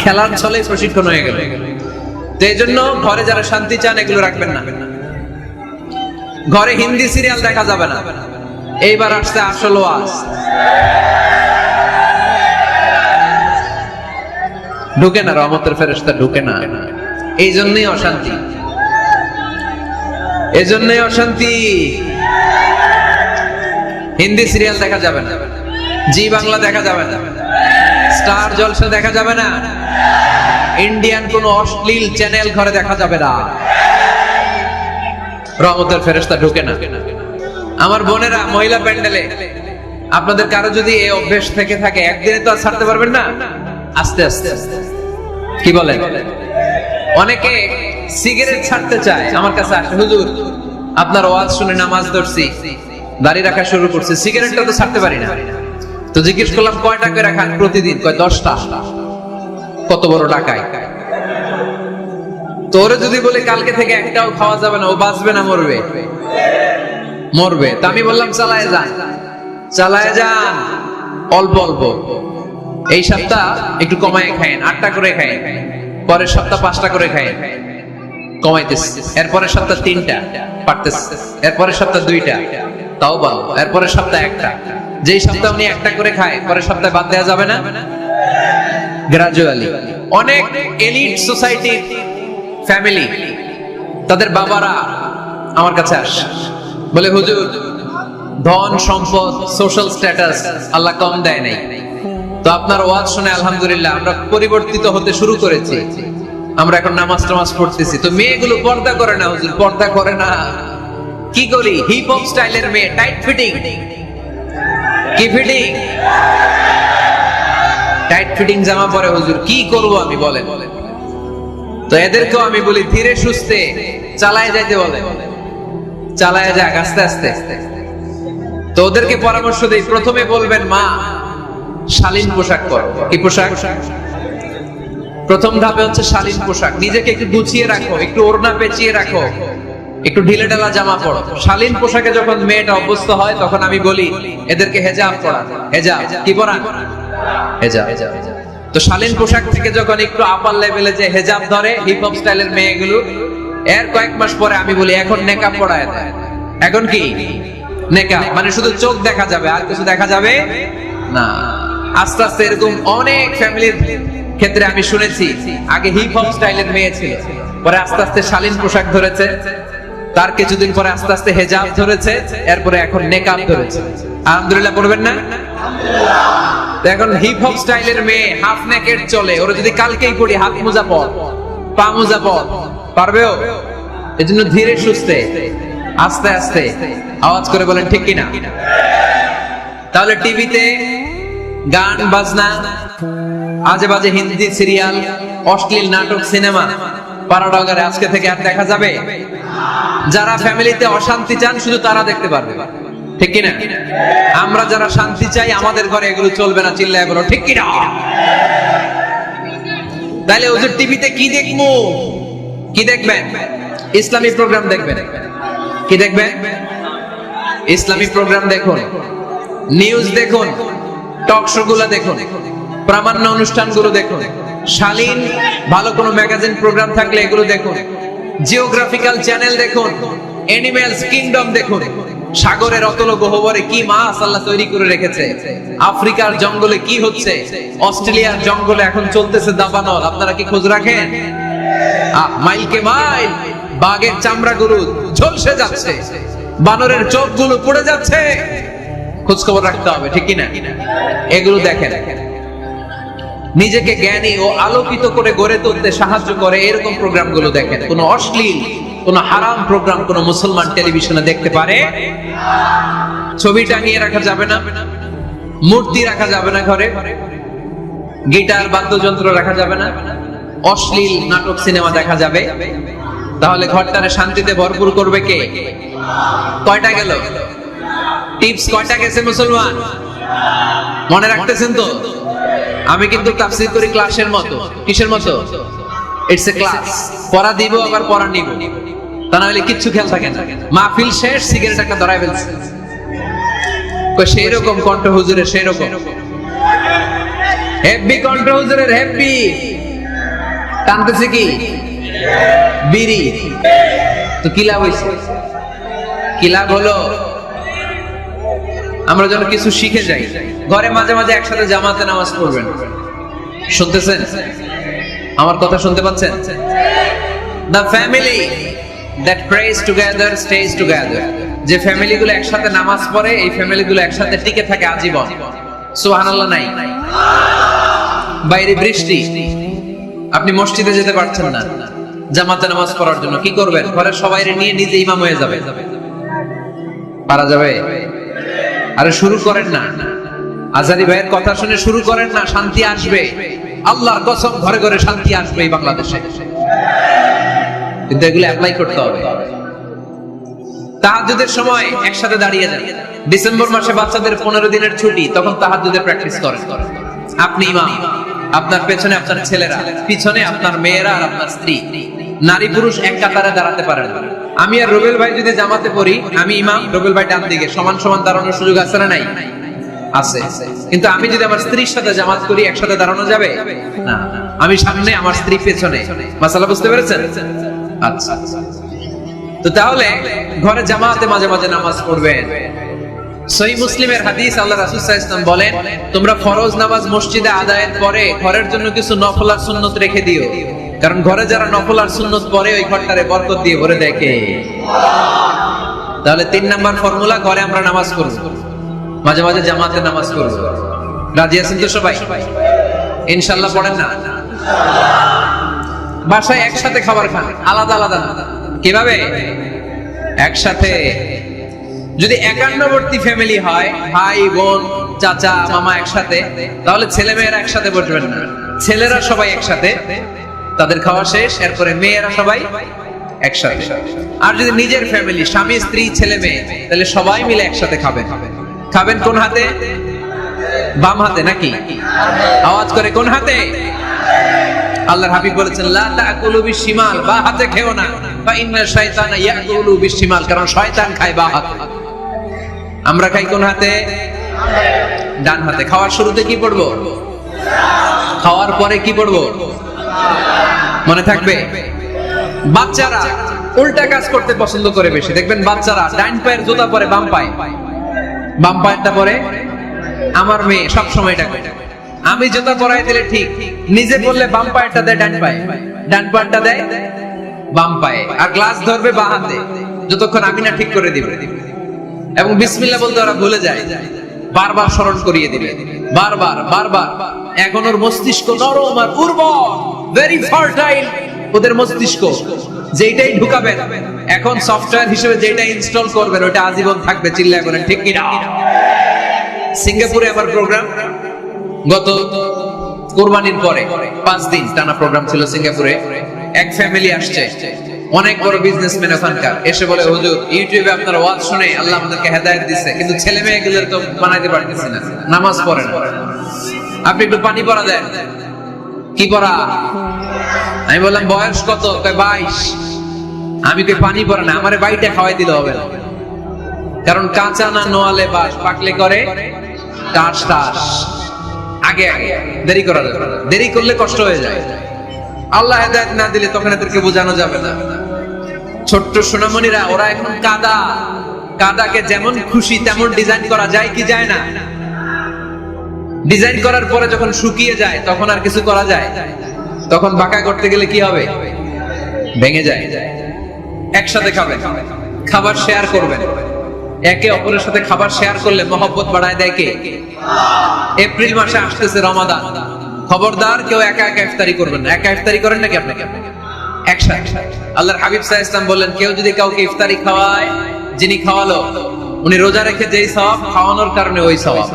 খেলার ছলে প্রশিক্ষণ হয়ে গেল। তো এই জন্য ঘরে যারা শান্তি চান, এগুলো রাখবেন না। ঘরে হিন্দি সিরিয়াল দেখা যাবে না। এইবার আসছে আসল ওয়াজ, ঢুকে না, রহমতের ফেরেশতা ঢুকে না। এই জন্যই অশান্তি, এজন্যই অশান্তি। হিন্দি সিরিয়াল দেখা যাবে না, জি বাংলা দেখা যাবে না, স্টার জলসা দেখা যাবে না, ইন্ডিয়ান কোন অশ্লীল চ্যানেল ঘরে দেখা যাবে না। রহমতের ফেরেশতা ঢুকে না। আমার বোনেরা, মহিলা প্যান্ডেলে আপনাদের কারো যদি এই অভ্যেস থেকে থাকে, একদিনে তো আর ছাড়তে পারবেন না, আস্তে আস্তে। কি বলেন? অনেকে সিগারেট ছাড়তে চায়, আমার কাছে আসে, হুজুর আপনার ওয়াজ শুনে নামাজ ধরছি, দাড়ি রাখা শুরু করছি, সিগারেটটা তো ছাড়তে পারি না। তো জিজ্ঞেস করলাম, কয় টাকা রাখান প্রতিদিন? কয় 10টা। কত বড় টাকায়! তোরে যদি বলে কালকে থেকে একটাও খাওয়া যাবে না, ও বাঁচবে না মরবে? মরবে। তা আমি বললাম, চালায় যান, চালায় যান, অল্প অল্প। এই সপ্তাহ একটু কমায় খায়েন, 8টা করে খায়েন, পরের সপ্তাহ 5টা করে খায়েন। কমাইতেছে, এরপরের সপ্তাহ 3টা পারতেছে, এরপরের সপ্তাহ 2টা, তাও ভালো, এরপরের সপ্তাহ 1টা। যেই সপ্তাহ উনি 1টা করে খায়, পরের সপ্তাহে বাদ দেওয়া যাবে না? গ্রাজুয়ালি। অনেক এলিট সোসাইটির ফ্যামিলি, তাদের বাবারা আমার কাছে আসে, বলে হুজুর ধন সম্পদ সোশ্যাল স্ট্যাটাস আল্লাহ কম দেয় নাই, তো আপনার ওয়াজ শুনে আলহামদুলিল্লাহ আমরা পরিবর্তিত হতে শুরু করেছি, আমরা এখন নামাজ টামাজ পড়তেছি। তো মেয়েগুলো পর্দা করে না হুজুর, পর্দা করে না, কি করি? হিপ হপ স্টাইলের মেয়ে, টাইট ফিটিং। কি ফিটিং? টাইট ফিটিং জামা পরে হুজুর, কি করব আমি বলেন? তো এদেরকেও আমি বলি ধীরে সুস্থে চালায় যাইতে বলে, চালায় যাক আস্তে আস্তে। তো ওদেরকে পরামর্শ দেই, প্রথমে বলবেন মা শালীন পোশাক পরো। কি পোশাক? প্রথম ধাপে হচ্ছে শালীন পোশাক। নিজেকে একটু গুছিয়ে রাখো, একটু ওড়না পেঁচিয়ে রাখো, একটু ঢিলে ঢালা জামা পরো। শালীন পোশাকে যখন মেয়েটা অভ্যস্ত হয় তখন আমি বলি এদেরকে হেজাব পরা। হেজাব কি পরা? হেজাব। তো শালীন পোশাক থেকে যখন একটু আপার লেভেলে যে হেজাব ধরে হিপ হপ স্টাইলের মেয়েগুলো, এর কয়েক মাস পরে আমি বলি এখন নেকাব পরায় দেয়। এখন কি নেকাব? মানে শুধু চোখ দেখা যাবে, আর কিছু দেখা যাবে না। আস্তে আস্তে এরকম অনেক ফ্যামিলির ক্ষেত্রে আমি শুনেছি, আগে হিপ হপ স্টাইলের মেয়ে ছিল, পরে আস্তে আস্তে শালীন পোশাক ধরেছে, তার কিছুদিন পরে আস্তে আস্তে হেজাব ধরেছে, এরপরে এখন নেকাব ধরেছে। আলহামদুলিল্লাহ পড়বেন না? এখন হিপ হপ স্টাইলের মেয়ে হাফ নেকেড চলে, ওরা যদি কালকেই পড়ি হাত মোজা পর, পা মোজা পর, পারবেও? এজন্য ধীরে সুস্থে আস্তে আস্তে আওয়াজ করে বলেন ঠিক কিনা? তাহলে টিভিতে গান বাজনা, আজে বাজে হিন্দি সিরিয়াল, অশ্লীল নাটক, সিনেমা পাড়াডাঙ্গারে আজকে থেকে আর দেখা যাবে? যারা ফ্যামিলিতে অশান্তি চান শুধু তারা দেখতে পারবে, ঠিক কিনা? আমরা যারা শান্তি চাই আমাদের ঘরে এগুলো চলবে না, চিল্লায় বলো ঠিক কিনা? তাহলে হুজুর টিভিতে কি দেখবো? কি দেখবেন? ইসলামী প্রোগ্রাম দেখবেন। কি দেখবেন? ইসলামী প্রোগ্রাম দেখুন, নিউজ দেখুন, টক শো গুলো দেখুন, প্রামাণ্য অনুষ্ঠানগুলো দেখুন, শালীন ভালো কোনো ম্যাগাজিন প্রোগ্রাম থাকলে এগুলো দেখুন, জিওগ্রাফিক্যাল চ্যানেল দেখুন, অ্যানিমেলস কিংডম দেখুন, সাগরের অতল গহ্বরে কি মাছ আল্লাহ তৈরি করে রেখেছে, আফ্রিকার জঙ্গলে কি হচ্ছে, অস্ট্রেলিয়ার জঙ্গলে এখন চলতেছে দাবানল, আপনারা কি খোঁজ রাখেন? মাইলকে মাইল বাঘের চামড়াগুলো ঝলসে যাচ্ছে, বানরের চোখগুলো পড়ে যাচ্ছে, খোঁজ খবর রাখতে হবে, ঠিক কিনা? এগুলো দেখেন। নিজেকে জ্ঞানী ও আলোকিত করে গড়ে তুলতে সাহায্য করে এরকম প্রোগ্রামগুলো দেখেন। কোন অশ্লীল, কোন হারাম প্রোগ্রাম কোন মুসলমান টেলিভিশনে দেখতে পারে? ছবি টাঙিয়ে রাখা যাবে না, মূর্তি রাখা যাবে না ঘরে, গিটার বাদ্যযন্ত্র রাখা যাবে না, অশ্লীল নাটক সিনেমা দেখা যাবে। তাহলে ঘরটারে শান্তিতে ভরপুর করবে কে? কয়টা গেল? টিপস কয়টা গেছে মুসলমান? মনে রাখতেছেন তো? আমি কিন্তু তাফসীর করি ক্লাসের মতো। কিসের মতো? It's a class. পড়া দিব আবার পড়া নিব, তা না হলে কিচ্ছু খেয়াল থাকে না। মাহফিল শেষ, সিগারেট একটা ধরাই ফেলছে, সেই রকম কণ্ঠ হুজুরের, সেই রকম হেভি কণ্ঠ হুজুরের, হেভি টানতেছে কি বিড়ি। তো কি লাভ হইছে? কি লাভ হলো? আমরা যেন কিছু শিখে যাই। ঘরে মাঝে মাঝে একসাথে জামাতে নামাজ পড়বেন। শুনতেছেন? আমার কথা শুনতে পাচ্ছেন? The family that prays together stays together. যে ফ্যামিলিগুলো একসাথে নামাজ পড়ে, এই ফ্যামিলিগুলো একসাথে টিকে থাকে আজীবন। সুবহানাল্লাহ নাই? বাইরে বৃষ্টি, আপনি মসজিদে যেতে পারছেন না জামাতে নামাজ পড়ার জন্য, কি করবেন? ঘরের সবাইরে নিয়ে নিজে ইমাম হয়ে যাবে। পারা যাবে? আরে শুরু করেন না, আজারি ভাইয়ের কথা শুনে শুরু করেন না, শান্তি আসবে। আল্লাহর কসম, ঘরে ঘরে শান্তি আসবে এই বাংলাদেশে, কিন্তু এগুলো অ্যাপ্লাই করতে হবে। তাহাজ্জুদের সময় একসাথে দাঁড়িয়ে যান। ডিসেম্বর মাসে বাচ্চাদের 15 দিনের ছুটি, তখন তাহাজ্জুদের প্র্যাকটিস করেন। আপনি ইমাম, আপনার পেছনে আপনার ছেলেরা, পিছনে আপনার মেয়েরা আর আপনার স্ত্রী। নারী পুরুষ এক কাতারে দাঁড়াতে পারেন। আমি আর রুবেল ভাই যদি জামাতে পড়ি, আমি ইমাম, রুবেল ভাই ডান দিকে, সমান সমান দাঁড়ানোর সুযোগ আছে না নাই? আছে। কিন্তু আমি যদি আমার স্ত্রীর সাথে জামাত করি, একসাথে দাঁড়ানো যাবে না। আমি সামনে, আমার স্ত্রী পেছনে। মাসালা বুঝতে পেরেছেন? আচ্ছা, তো তাহলে ঘরে জামাতে মাঝে মাঝে নামাজ পড়বেন। সহিহ মুসলিমের হাদিস, আল্লাহ রাসূল সাল্লাল্লাহু আলাইহি ওয়াসাল্লাম বলেন, তোমরা ফরজ নামাজ মসজিদে আদায়ের পরে ঘরের জন্য কিছু নফল আর সুন্নত রেখে দিও, কারণ ঘরে যারা নফল আর সুন্নত পড়ে ওই ঘরটারে বরকত দিয়ে ভরে দেয় কে? তাহলে 3 নাম্বার ফর্মুলা, ঘরে আমরা নামাজ পড়ব, মাঝে মাঝে জামাতে নামাজ পড়ব। রাজি আছেন তো সবাই? ইনশাআল্লাহ পড়েন না? বাসায় একসাথে খাবার খান, আলাদা আলাদা না। কিভাবে? একসাথে। যদি একান্নবর্তী ফ্যামিলি হয়, ভাই বোন চাচা মামা একসাথে, তাহলে ছেলে মেয়েরা একসাথে বসবেন না। ছেলেরা সবাই একসাথে, তাদের খাওয়া শেষ, এরপরে মেয়েরা সবাই একসাথে। আর যদি নিজের ফ্যামিলি, স্বামী স্ত্রী ছেলে মেয়ে, তাহলে সবাই মিলে একসাথে খাবেন। খাবেন কোন হাতে? বাম হাতে নাকি? আওয়াজ করে কোন হাতে? আল্লাহর হাবিব বলেছেন, লা তাকুলু বিশিমাল, বা হাতে খেও না, ফা ইন্না শাইতানা ইয়াকুলু বিশিমাল, কারণ শয়তান খায় বা হাতে। আমরা খাই কোন হাতে? ডান হাতে। খাওয়ার শুরুতে কি পড়বো? খাওয়ার পরে কি পড়বো? মনে থাকবে? বাচ্চারা উল্টা কাজ করতে পছন্দ করে বেশি। দেখবেন বাচ্চারা ডান পায়ের জুতা পরে বাম পায়ে, বাম পায়েরটা পরে। আমার মেয়ে সব সময় এটা করে, আমি জুতা পরাই দিলে ঠিক, নিজে বললে বাম পায়েরটা দেয় ডান পায়ে, ডান পায়েরটা দেয় বাম পায়ে, আর গ্লাস ধরবে বাঁ হাতে, যতক্ষণ আমি না ঠিক করে দিবে। এবং বিসমিল্লাহ বলতে ওরা ভুলে যায়, বারবার স্মরণ করিয়ে দিবে, বারবার বারবার। এখন ওর মস্তিষ্ক নরম আর উর্বর, ভেরি ফার্টাইল ওদের মস্তিষ্ক। যেটাই ঢুকাবেন, এখন সফটওয়্যার হিসেবে যেটা ইনস্টল করবেন ওটা আজীবন থাকবে। চিল্লায় বলেন ঠিক কিনা? সিঙ্গাপুরে আমার প্রোগ্রাম, গত কুরবানির পরে 5 দিন টানা প্রোগ্রাম ছিল সিঙ্গাপুরে। এক ফ্যামিলি আসছে, অনেক বড় বিজনেসম্যান ওখানকার, এসে বলে, হুজুর ইউটিউবে আপনার ওয়াজ শুনে আল্লাহ আমাদেরকে হেদায়েত দিয়েছে, কিন্তু ছেলে মেয়েগুলোর তো বানাইতে পারতেছি না, নামাজ পড়ে না, আপনি একটু পানি পড়া দেন। কি পড়া? আমি বললাম বয়স কত? 22। আমি কই পানি পড়ে না, আমারে বাইটা খাওয়াই দিলে হবে না, কারণ কাঁচা না নোয়ালে বাস, পাকলে করে টাস টাস। আগে আগে দেরি করা যাবে না, দেরি করলে কষ্ট হয়ে যায়। আল্লাহ হেদায়েত না দিলে তখন এদেরকে বোঝানো যাবে না। ছোট্ট সোনামণিরা, ওরা এখন কাদা, কাদাকে যেমন খুশি তেমন ডিজাইন করা যায় কি যায় না? ডিজাইন করার পরে যখন শুকিয়ে যায় তখন আর কিছু করা যায়? তখন বাঁকা করতে গেলে কি হবে? ভেঙে যায়। একসাথে খাবেন, খাবার শেয়ার করবেন। একে অপরের সাথে খাবার শেয়ার করলে মহব্বত বাড়ায় দেয় কে? এপ্রিল মাসে আসতেছে রমাদান, খবরদার কেউ একা একা ইফতারি করবেন না। একা ইফতারি করেন নাকি আপনাকে? একসাথে। আল্লাহর হাবিব সাল্লাল্লাহু আলাইহি ওয়াসাল্লাম বললেন, কেউ যদি কাউকে ইফতারি খাওয়ায়, যিনি খাওয়ালো উনি রোজা রেখে যেই সওয়াব, খাওয়ানোর কারণে ওই সওয়াব।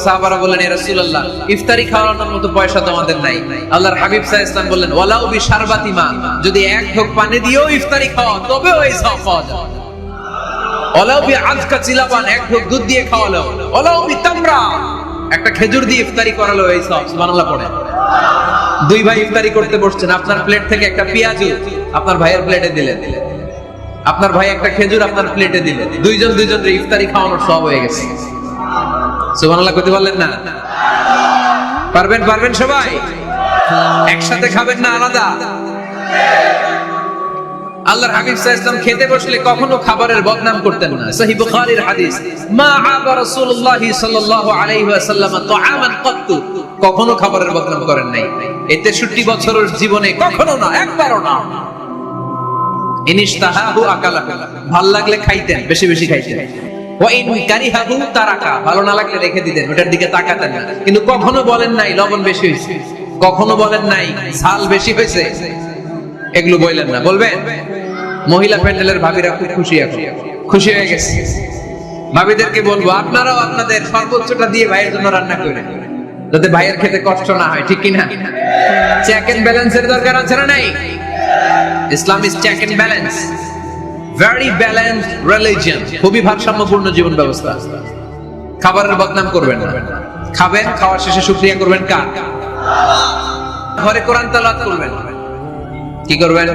সাহাবারা বললেন, ইয়া রাসূলুল্লাহ, ইফতারি খাওয়ানোর মতো পয়সা তো আমাদের নাই। আল্লাহর হাবিব সাল্লাল্লাহু আলাইহি ওয়াসাল্লাম বললেন, ওয়ালাউ বিশারবাতি মা, যদি এক ঢোক পানি দিয়েও ইফতারি খাওয়া তবে ওই সওয়াব পাওয়া যায়। ওয়ালাউ বিআযকা চিলাবান, এক ঢোক দুধ দিয়ে খাওয়ালো। ওয়ালাউ বিতামরা, একটা খেজুর দিয়ে ইফতারি করালো, এই সওয়াব। সুবহানাল্লাহ পড়ে। দুই ভাই ইফতারি করতে বসছেন, আপনার প্লেট থেকে একটা পেঁয়াজু আপনার ভাইয়ের প্লেটে দিলেন, আপনার ভাই একটা খেজুর আপনার প্লেটে দিলেন, দুইজন দুইজনের ইফতারি খাওয়ানোর সওয়াব হয়ে গেছে। সুবহানাল্লাহ কইতে পারলেন না? পারবেন? পারবেন সবাই? একসাথে খাবেন না আলাদা? আল্লাহর হাবিব সাল্লাল্লাহু আলাইহি ওয়াসাল্লাম খেতে বসলে কখনো খাবারের বদনাম করতেন না। সহিহ বুখারীর হাদিস, মা আবা রাসূলুল্লাহ সাল্লাল্লাহু আলাইহি ওয়াসাল্লাম তাআমান ক্বাত্তু, কখনো খাবারের বদনাম করেন নাই। এই 63 বছরের জীবনে কখনো না, একবারও না। ইনিশতাহাহু আকালাহু, ভালো লাগলে খাইতেন, বেশি বেশি খাইতেন। ওয়া ইন কারিহাহু তারাকা, ভালো না লাগলে রেখে দিতেন, ওটার দিকে তাকাতেন না। কিন্তু কখনো বলেন নাই লবণ বেশি হয়েছে, কখনো বলেন নাই ঝাল বেশি হয়েছে, এগুলো বললেন না। বলবেন? মহিলা প্যান্ডেলের ভাবিরা খুব খুশি, এখন খুশি হয়ে গেছে। ভাবিদেরকে বলবো, আপনারাও আপনাদের সর্বোচ্চটা দিয়ে ভাইয়ের জন্য রান্না করেন, যাতে ভাইয়ের খেতে কষ্ট না হয়, ঠিক কিনা? চেক এন্ড ব্যালেন্সের দরকার আছে না নাই? Islam is check and balance, very balanced religion, খুবই ভারসাম্যপূর্ণ জীবন ব্যবস্থা। খাবারের বদনাম করবেন না। খাবেন, খাওয়ার শেষে শুকরিয়া করবেন কার? ঘরে কোরআন তেলাওয়াত করবেন। কি করবেন?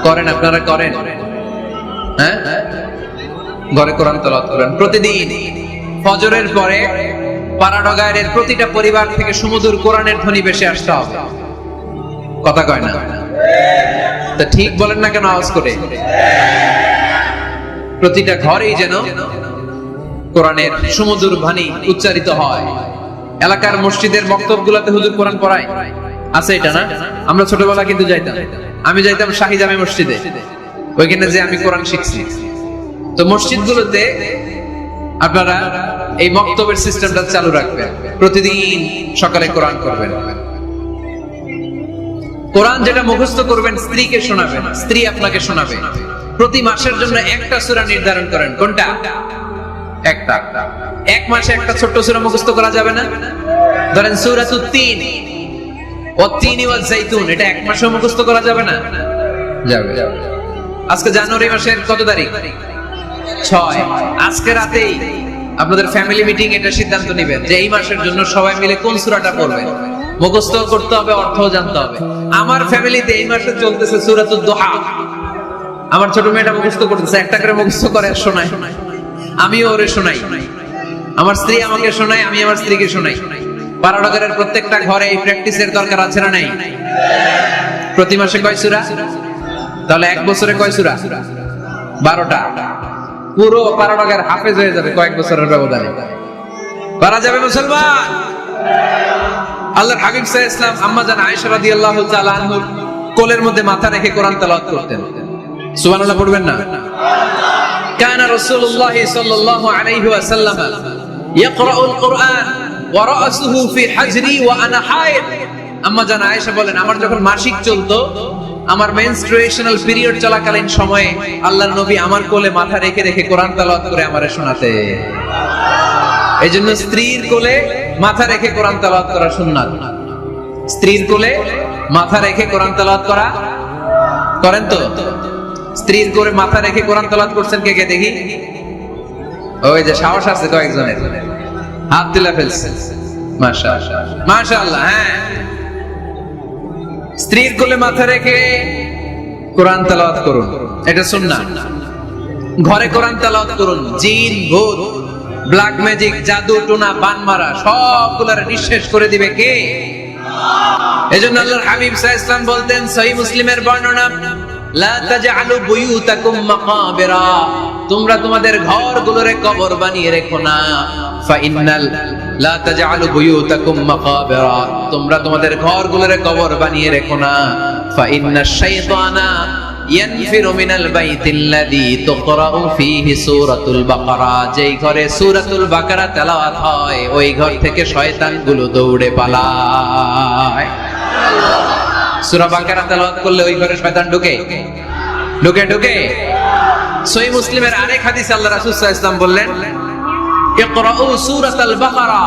করেন, আপনারা করেন? হ্যাঁ, ঘরে কোরআন তেলাওয়াত করেন প্রতিদিন। ফজরের পরে পাড়াডগায়ের প্রতিটা পরিবার থেকে সুমধুর কোরআনের ধ্বনি ভেসে আসতে হবে। কথা কয় না? তা ঠিক বলেন না কেন আওয়াজ করে? প্রতিটা ঘরেই যেন কোরআনের সুমধুর বাণী উচ্চারিত হয়। এলাকার মসজিদের মক্তবগুলোতে হুজুর কোরআন পড়ায়, আছে এটা না? আমরা ছোটবেলা কিন্তু যাইতাম, আমি যাইতাম শাহী জামে মসজিদে, ওইখানে যে আমি কোরআন শিখছি। তো মসজিদগুলোতে আপনারা এই মক্তবের সিস্টেমটা চালু রাখবেন, প্রতিদিন সকালে কোরআন করবেন। কোরআন যেটা মুখস্থ করবেন স্ত্রীকে শোনাবেন, স্ত্রী আপনাকে শোনাবে। প্রতি মাসের জন্য একটা সূরা নির্ধারণ করেন। কোনটা? একটা। এক মাসে একটা ছোট্ট সূরা মুখস্থ করা যাবে না? ধরেন সূরাতুত তিন, ওয়াত-তিনি ওয়াজ-যাইতুন, এটা এক মাসে মুখস্থ করা যাবে না? যাবে। আজকে জানুয়ারি মাসের কত তারিখ? 6। আজকে রাতেই আপনাদের ফ্যামিলি মিটিং এটা সিদ্ধান্ত নেবেন যে এই মাসের জন্য সবাই মিলে কোন সূরাটা পড়বেন। মুখস্থ করতে হবে, অর্থও জানতে হবে। আমার ফ্যামিলিতে এই মাসে চলতেছে সূরাতুদ দুহা। আমার ছোট মেয়েটা মুখস্থ করতেছে, একটা করে মুখস্থ করে আর শোনায়, আমিও ওরে শোনাই। আমার স্ত্রী আমাকে শোনায়, আমি আমার স্ত্রীকে শোনাই। পাড়ানগরের প্রত্যেকটা ঘরে এই প্র্যাকটিসের দরকার আছে না নাই? প্রতি মাসে কয় সূরা? তাহলে এক বছরে কয় সূরা? 12টা। পুরো পাড়ানগর হাফেজ হয়ে যাবে কয়েক বছরের ব্যবধানে। পারা যাবে মুসলমান? আল্লাহর হাবিব সাল্লাল্লাহু আলাইহি ওয়াসাল্লাম আম্মা জান আয়েশা রাদিয়াল্লাহু তাআলা আনহার কোলের মধ্যে মাথা রেখে কোরআন তেলাওয়াত করতেন। সুবহানাল্লাহ পড়বেন না? কানা রাসূলুল্লাহ সাল্লাল্লাহু আলাইহি ওয়াসাল্লাম ইয়াকরাউল কুরআন ওয়া রাসুহু ফি হাজরি ওয়া আনা হায়েদ। আম্মা জান আয়েশা বলেন, আমার যখন মাসিক চলতো, আমার মেনস্ট্রুয়েশনাল পিরিয়ড চলাকালীন সময়ে আল্লাহর নবী আমার কোলে মাথা রেখে রেখে কোরআন তেলাওয়াত করে আমারে শোনাতে। এইজন্য স্ত্রীর কোলে মাথা রেখে কোরআন তেলাওয়াত করা সুন্নাত। স্ত্রীর কোলে মাথা রেখে কোরআন তেলাওয়াত করা করেন তো? স্ত্রীর কোলে মাথা রেখে কোরআন তেলাওয়াত করছেন কে কে দেখি? ওই যে সাহস আছে কয়েকজনের, হাত তুলে ফেলছে। মাশাআল্লাহ, মাশাআল্লাহ। হ্যাঁ, স্ত্রীর কোলে মাথা রেখে কোরআন তেলাওয়াত করুন, এটা সুন্নাহ। ঘরে কোরআন তেলাওয়াত করুন। জিন, ভূত, ব্ল্যাক ম্যাজিক, জাদু টোনা, বান মারা সবগুলোর নিঃশেষ করে দিবে কে? এজন্য আল্লাহর হাবিব সাল্লাল্লাহু আলাইহি ওয়াসাল্লাম বলতেন, সহিহ মুসলিমের বর্ণনা, লা তাজআলু বুয়ুতাকুম মাকাবিরা, তোমরা তোমাদের ঘরগুলোরে কবর বানিয়ে রেখো না। ফাইন্নাল লা তাজআলু বুয়ুতাকুম মাকাবিরা, তোমরা তোমাদের ঘরগুলোরে কবর বানিয়ে রেখো না। ফাইন্নাশ শাইতানা ইয়ানফিরু মিনাল বাইতিল্লাযী তুকরাউ ফীহি সূরাতুল বাকারা, যেই ঘরে সূরাতুল বাকারা তেলাওয়াত হয় ওই ঘর থেকে শয়তানগুলো দৌড়ে পালায়। সূরা বাকারা তেলাওয়াত করলে ওই ঘরে শয়তান ঢুকে ঢুকে ঢুকে। সহিহ মুসলিমের আরেক হাদিসে আল্লাহ রাসূল সাল্লাল্লাহু আলাইহি ওয়াসাল্লাম বললেন, ইকরাউ সূরাতাল বাকারা,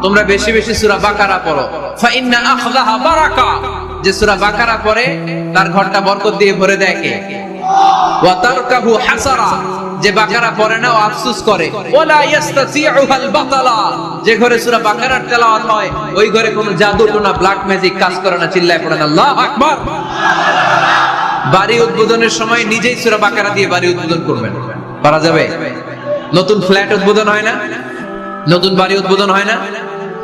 তোমরা বেশি বেশি সূরা বাকারা পড়ো। ফাইন্না আখযাহা বারাকা, যে সূরা বাকারা পড়ে তার ঘরটা বরকত দিয়ে ভরে দেয় কে? ওয়া তারকাহু হাসারা, যে বাকারা পড়ে না ও আফসোস করে। ওয়ালা ইস্তাসিউহাল বাতালা, যে ঘরে সূরা বাকারার তেলাওয়াত হয় ওই ঘরে কোনো জাদু টোনা ব্ল্যাক ম্যাজিক কাজ করে না। চিল্লায় পড়েন আল্লাহু আকবার। বাড়ি উদ্বোধনের সময় নিজেই সূরা বাকারা দিয়ে বাড়ি উদ্বোধন করবেন, পারা যাবে? নতুন ফ্ল্যাট উদ্বোধন হয় না, নতুন বাড়ি উদ্বোধন হয় না,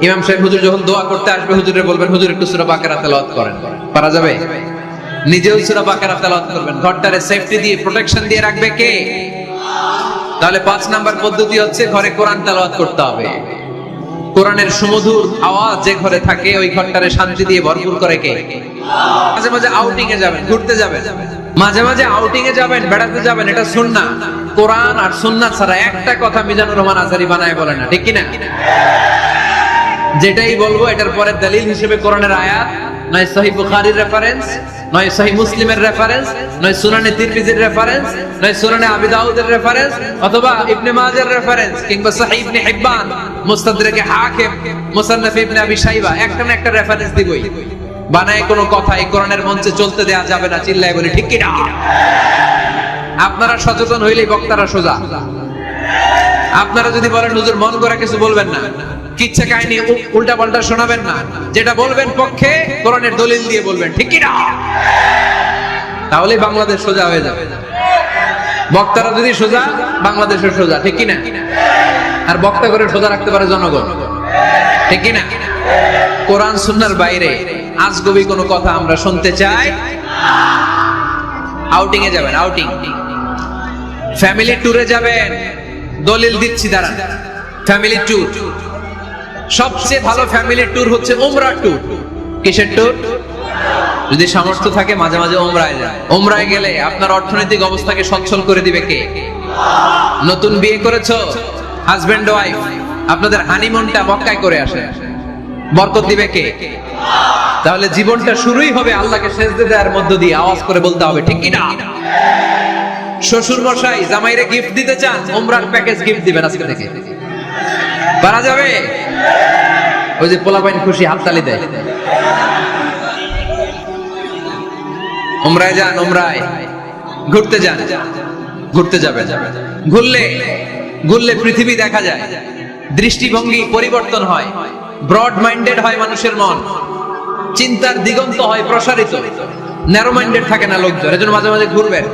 ইমাম সাহেব হুজুর যখন দোয়া করতে আসবে হুজুরে বলবেন, হুজুর একটু সূরা বাকারা তেলাওয়াত করেন, পারা যাবে? নিজেও সূরা বাকারা তেলাওয়াত করবেন। ঘরটারে সেফটি দিয়ে প্রোটেকশন দিয়ে রাখবে কে? তাহলে 5 নাম্বার পদ্ধতি হচ্ছে ঘরে কোরআন তেলাওয়াত করতে হবে। কোরআনের সুমধুর আওয়াজ যে ঘরে থাকে ওই ঘরটারে শান্তি দিয়ে ভরপুর করে কে? মাঝে মাঝে আউটিং এ যাবেন, ঘুরতে যাবেন, মাঝে মাঝে আউটিং এ যাবেন, বেড়াতে যাবেন, এটা সুন্নাহ। কোরআন আর সুন্নাহ ছাড়া একটা কথা মিজানুর রহমান আজারি বানায় বলে না, ঠিক কি না? যেটাই বলবো এটার পরে দলিল হিসেবে কোরআনের আয়াত, নয় সহিহ বুখারীর রেফারেন্স, নয় সহিহ মুসলিমের রেফারেন্স, নয় সুনানে তিরমিজির রেফারেন্স, নয় সুনানে আবি দাউদের রেফারেন্স, অথবা ইবনে মাজার রেফারেন্স, কিংবা সহিহ ইবনে হিব্বান, মুস্তাদরাকে হাকিম, মুসান্নাফ ইবনে আবি শাইবা, একটা না একটা রেফারেন্স দিবই। বানায় কোনো কথা এই কোরআনের মঞ্চে চলতে দেয়া যাবে না। চিল্লায় বলি ঠিক কি না? আপনারা সচেতন হইলেই বক্তারা সোজা। আপনারা যদি বলেন হুজুর মন করে কিছু বলবেন না, কিচ্ছা কাহিনী উল্টা পাল্টা শোনাবেন না, যেটা বলবেন পক্ষে কোরআনের দলিল দিয়ে বলবেন, ঠিক কি না? তাহলে বাংলাদেশ সোজা হয়ে যাবে। বক্তারা যদি সোজা, বাংলাদেশের সোজা, ঠিক কি না? আর বক্তা করে সোজা রাখতে পারে জনগণ, ঠিক কি না? কোরআন সুন্নাহর বাইরে আজগবি কোনো কথা আমরা শুনতে চাই। আউটিং এ যাবেন, আউটিং, ফ্যামিলি ট্যুরে যাবেন, দলিল দিচ্ছি দাঁড়ান। ফ্যামিলি ট্যুর, সবচেয়ে ভালো ফ্যামিলি ট্যুর হচ্ছে উমরা ট্যুর। কিসের ট্যুর? যদি সামর্থ্য থাকে মাঝে মাঝে উমরায় যান। উমরায় গেলে আপনার অর্থনৈতিক অবস্থাকে সচ্ছল করে দিবে কে? নতুন বিয়ে করেছো, হাজবেন্ড ওয়াইফ, আপনাদের হানিমুনটা মক্কায় করে আসে, বরকত দিবে কে? তাহলে জীবনটা শুরুই হবে আল্লাহকে সেজদা দেওয়ার মধ্য দিয়ে। আওয়াজ করে বলতে হবে, ঠিক কি না? শ্বশুর মশাই জামাইরে গিফট দিতে চান, উমরার প্যাকেজ গিফট দিবেন আজকে থেকে। পারা যাবে? ওই যে পোলাপাইন খুশি হাততালি দেয়। উমরায় যান, উমরায় ঘুরতে যান, ঘুরতে যাবে। ঘুরলে পৃথিবী দেখা যায়, দৃষ্টিভঙ্গি পরিবর্তন হয়, ব্রড মাইন্ডেড হয় মানুষের মন, চিন্তার দিগন্ত হয় প্রসারিত, ন্যারো মাইন্ডেড থাকে না লোকজন। এজন্য মাঝে মাঝে ঘুরবেন।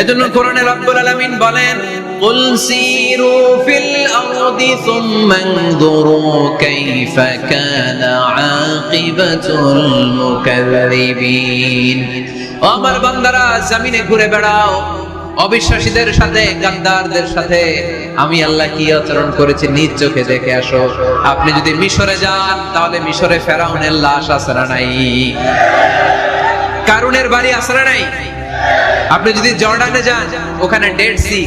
এজন্য কোরআনে রব্বুল আলামিন বলেন, কুল সিরু ফিল আরদি সুম্মা ইনজুরু কাইফা কানা আকিবাতুল মুকাযযিবিন। ও আমার বান্দারা, জমিনে ঘুরে বেড়াও, অবিশ্বাসীদের সাথে, গাদ্দারদের সাথে আমি আল্লাহ কি আচরণ করেছি নিজ চোখে দেখে আসো। আপনি যদি মিশরে যান, তাহলে মিশরে ফেরাউনের লাশ আছে না নাই? কারুনের বাড়ি আছে না নাই? আপনি যদি জর্ডানে যান, ওখানে ডেড সি,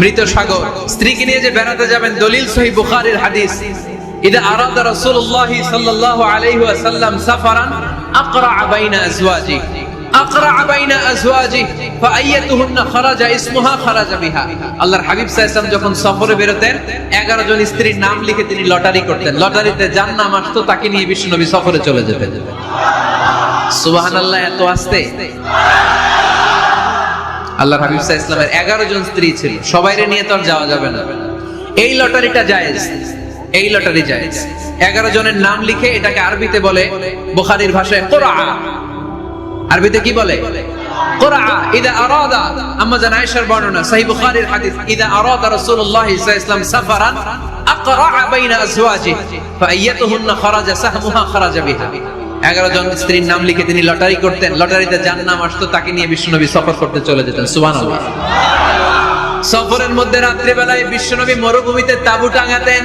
মৃত সাগর। স্ত্রীকে নিয়ে যে বেড়াতে যাবেন, দলিল সহিহ বুখারীর হাদিস, ইদা আরাদা রাসূলুল্লাহ সাল্লাল্লাহু আলাইহি ওয়াসাল্লাম সাফারান আকরা বাইনা আজওয়াজি, আকরা বাইনা আজওয়াজি ফাআইয়াতুহুন্না খারাজা ইসমুহা খারাজা বিহা। আল্লাহর হাবিব সাল্লাল্লাহু আলাইহি ওয়াসাল্লাম যখন সফরে বের হতেন, 11 জন স্ত্রীর নাম লিখে তিনি লটারি করতেন। লটারিতে যার নাম আসতো তাকে নিয়ে বিশ্বনবী সফরে চলে যেতেন। সুবহানাল্লাহ, এত আস্তে। আল্লাহর হাবিব সাল্লাল্লাহু আলাইহি ওয়াসাল্লামের 11 জন স্ত্রী ছিল, সবাইরে নিয়ে তো আর যাওয়া যাবে না। এই লটারিটা জায়েজ, এই লটারি জায়েজ। 11 জনের নাম লিখে, এটাকে আরবিতে বলে, বুখারীর ভাষায় কুরআ। আরবিতে কি বলে? কুরআ। ইদা আরাদা, আম্মা জান আয়েশার বর্ণনা, সহিহ বুখারীর হাদিস, ইদা আরাদা রাসূলুল্লাহ সাল্লাল্লাহু আলাইহি ওয়াসাল্লাম সাফারান আকরা বাইনা আজওয়াজিহি ফাআইয়াতুহুন্না খারাজা সাহমুহা খারাজা বিহা। 11 জন স্ত্রীর নাম লিখে তিনি লটারি করতেন। লটারিতে যার নাম আসতো তাকে নিয়ে বিশ্বনবী সফর করতে চলে যেতেন। সুবহানাল্লাহ। সফরের মধ্যে রাত্রিবেলায় বিশ্বনবী মরুভূমিতে তাঁবু টাঙাতেন।